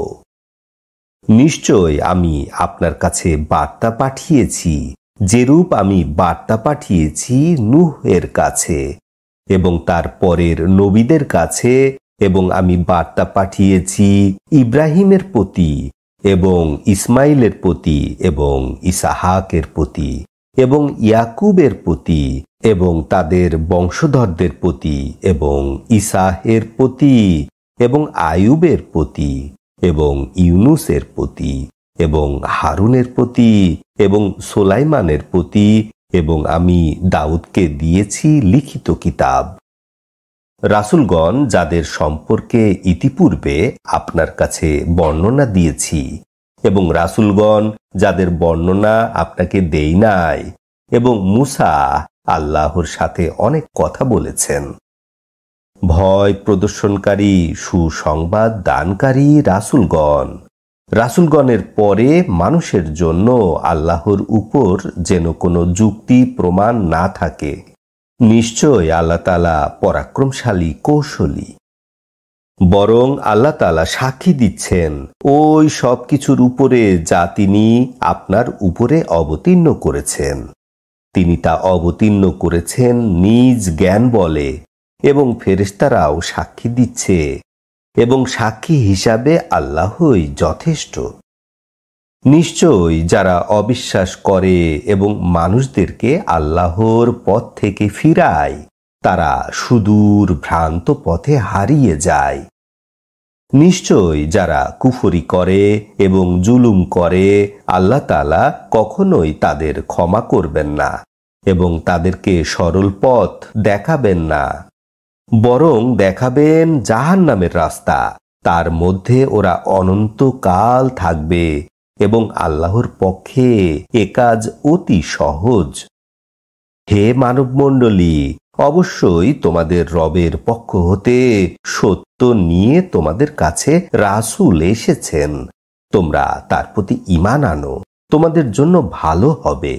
নিশ্চয় আমি আপনার কাছে বার্তা পাঠিয়েছি, যেরূপ আমি বার্তা পাঠিয়েছি নূহ এর কাছে এবং তার পরের নবীদের কাছে, এবং আমি বার্তা পাঠিয়েছি ইব্রাহিমের প্রতি এবং ইসমাইলের প্রতি এবং ইসাহাকের প্রতি এবং ইয়াকুবের প্রতি এবং তাদের বংশধরদের প্রতি এবং ইসাহের প্রতি এবং আয়ুবের প্রতি এবং ইউনুসের প্রতি এবং হারুনের প্রতি এবং সোলাইমানের প্রতি এবং আমি দাউদকে দিয়েছি লিখিত কিতাব। রাসূলগণ যাদের সম্পর্কে ইতিপূর্বে আপনার কাছে বর্ণনা দিয়েছি, এবং রাসূলগণ যাদের বর্ণনা আপনাকে দেই নাই, এবং মুসা আল্লাহর সাথে অনেক কথা বলেছেন। ভয় প্রদর্শনকারী, সুসংবাদ দানকারী রাসূলগণের পরে মানুষের জন্য আল্লাহর উপর যেন কোনো যুক্তি প্রমাণ না থাকে। নিশ্চয় আল্লাহ তাআলা পরাক্রমশালী, কৌশলী। বরং আল্লাহ তাআলা সাক্ষী দিচ্ছেন ওই সব কিছুর উপরে যা তিনি আপনার উপরে অবতীর্ণ করেছেন। তিনি তা অবতীর্ণ করেছেন নিজ জ্ঞান বলে, এবং ফেরেশতারাও সাক্ষী দিচ্ছে, এবং সাক্ষী হিসাবে আল্লাহই যথেষ্ট। নিশ্চয় যারা অবিশ্বাস করে এবং মানুষদেরকে আল্লাহর পথ থেকে ফিরায়, তারা সুদূর ভ্রান্ত পথে হারিয়ে যায়। নিশ্চয় যারা কুফরি করে এবং জুলুম করে, আল্লাহ তাআলা কখনোই তাদের ক্ষমা করবেন না এবং তাদেরকে সরল পথ দেখাবেন না, বরং দেখাবেন জাহান্নামের রাস্তা। তার মধ্যে ওরা অনন্তকাল থাকবে, এবং আল্লাহর পক্ষে এ কাজ অতি সহজ। হে মানবমণ্ডলী, অবশ্যই তোমাদের রবের পক্ষ হতে সত্য নিয়ে তোমাদের কাছে রাসূল এসেছেন। তোমরা তার প্রতি ঈমান আনো, তোমাদের জন্য ভালো হবে।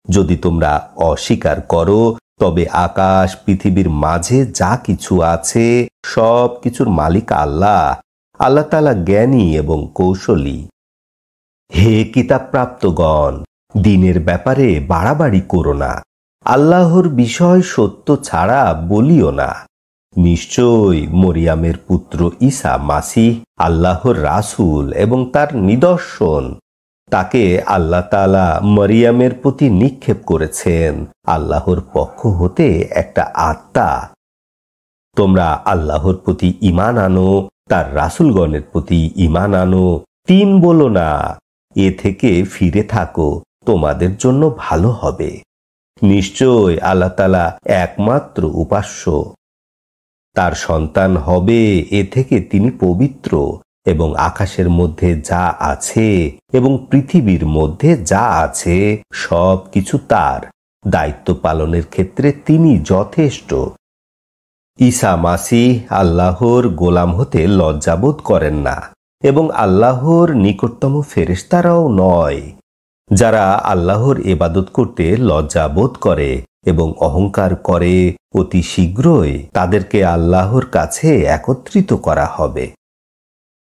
যদি তোমরা অস্বীকার করো, তবে আকাশ পৃথিবীর মাঝে যা কিছু আছে সব কিছুর মালিক আল্লাহ। আল্লাহ তাআলা জ্ঞানী এবং কৌশলী। হে কিতাবপ্রাপ্তগণ, দ্বীনের ব্যাপারে বাড়াবাড়ি করো না। আল্লাহর বিষয় সত্য ছাড়া বলিও না। নিশ্চয় মরিয়ামের পুত্র ঈসা মাসীহ আল্লাহর রাসূল এবং তার নিদর্শন। তাকে আল্লাহ তাআলা মরিয়ামের প্রতি নিক্ষেপ করেছেন আল্লাহর পক্ষ হতে একটা আত্মা। তোমরা আল্লাহর প্রতি ঈমান আনো, তার রাসূলগণের প্রতি ঈমান আনো। তিন বলো না, এ থেকে ফিরে থাকো, তোমাদের জন্য ভালো হবে। নিশ্চয় আল্লাহ তাআলা একমাত্র উপাস্য। তার সন্তান হবে, এ থেকে তিনি পবিত্র, এবং আকাশের মধ্যে যা আছে এবং পৃথিবীর মধ্যে যা আছে সব কিছু তার। দায়িত্ব পালনের ক্ষেত্রে তিনি যথেষ্ট। ঈসা মাসীহ আল্লাহর গোলাম হতে লজ্জাবোধ করেন না, এবং আল্লাহর নিকটতম ফেরেশতারাও নয়। যারা আল্লাহর ইবাদত করতে লজ্জাবোধ করে এবং অহংকার করে, অতি শীঘ্রই তাদেরকে আল্লাহর কাছে একত্রিত করা হবে।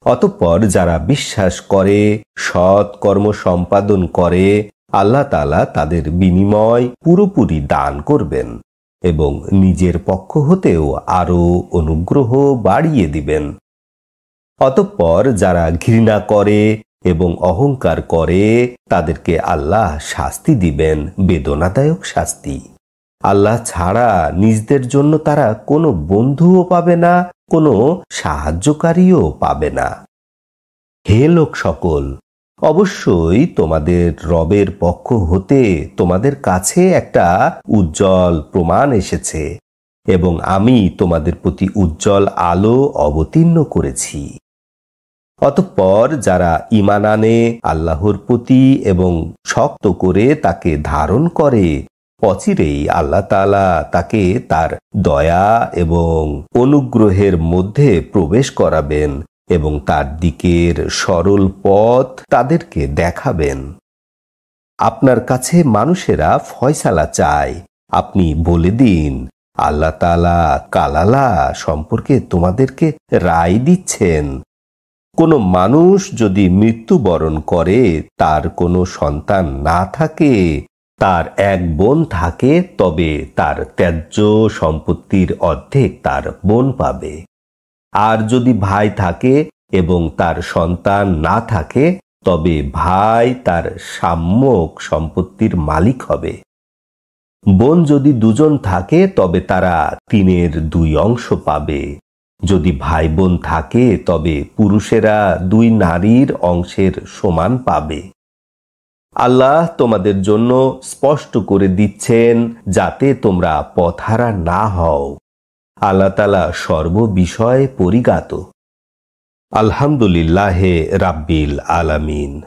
অতঃপর যারা বিশ্বাস করে, সৎ কর্ম সম্পাদন করে, আল্লাহ তাআলা তাদের বিনিময় পুরোপুরি দান করবেন এবং নিজের পক্ষ হতেও আরো অনুগ্রহ বাড়িয়ে দিবেন। অতঃপর যারা ঘৃণা করে এবং অহংকার করে, তাদেরকে আল্লাহ শাস্তি দিবেন, বেদনাদায়ক শাস্তি। আল্লাহ ছাড়া নিজদের জন্য তারা কোনো বন্ধুও পাবে না, কোনো সাহায্যকারীও পাবে না। হে লোক সকল, অবশ্যই তোমাদের রবের পক্ষ হতে তোমাদের কাছে একটা উজ্জ্বল প্রমাণ এসেছে, এবং আমি তোমাদের প্রতি উজ্জ্বল আলো অবতীর্ণ করেছি। অতঃপর যারা ঈমান আনে আল্লাহর প্রতি এবং শক্ত করে তাকে ধারণ করে, অচিরেই আল্লাহ তাআলা তাকে তার দয়া এবং অনুগ্রহের মধ্যে প্রবেশ করাবেন এবং তার দিকের সরল পথ তাদেরকে দেখাবেন। আপনার কাছে মানুষেরা ফয়সালা চায়, আপনি বলে দিন, আল্লাহ তাআলা কালালা সম্পর্কে তোমাদেরকে রায় দিচ্ছেন। কোনো মানুষ যদি মৃত্যুবরণ করে, তার কোনো সন্তান না থাকে, তার এক বোন থাকে, তবে তার ত্যায্য সম্পত্তির অর্ধেক তার বোন পাবে। আর যদি ভাই থাকে এবং তার সন্তান না থাকে, তবে ভাই তার সাম্যক সম্পত্তির মালিক হবে। বোন যদি দুজন থাকে, তবে তারা 3/2 অংশ পাবে। যদি ভাই বোন থাকে, তবে পুরুষেরা 2 নারীর অংশের সমান পাবে। আল্লাহ তোমাদের জন্য স্পষ্ট করে দিচ্ছেন যাতে তোমরা পথহারা না হও। আল্লাহ তাআলা সর্ববিষয়ে পরিজ্ঞাত। আলহামদুলিল্লাহে রাব্বিল আলামিন।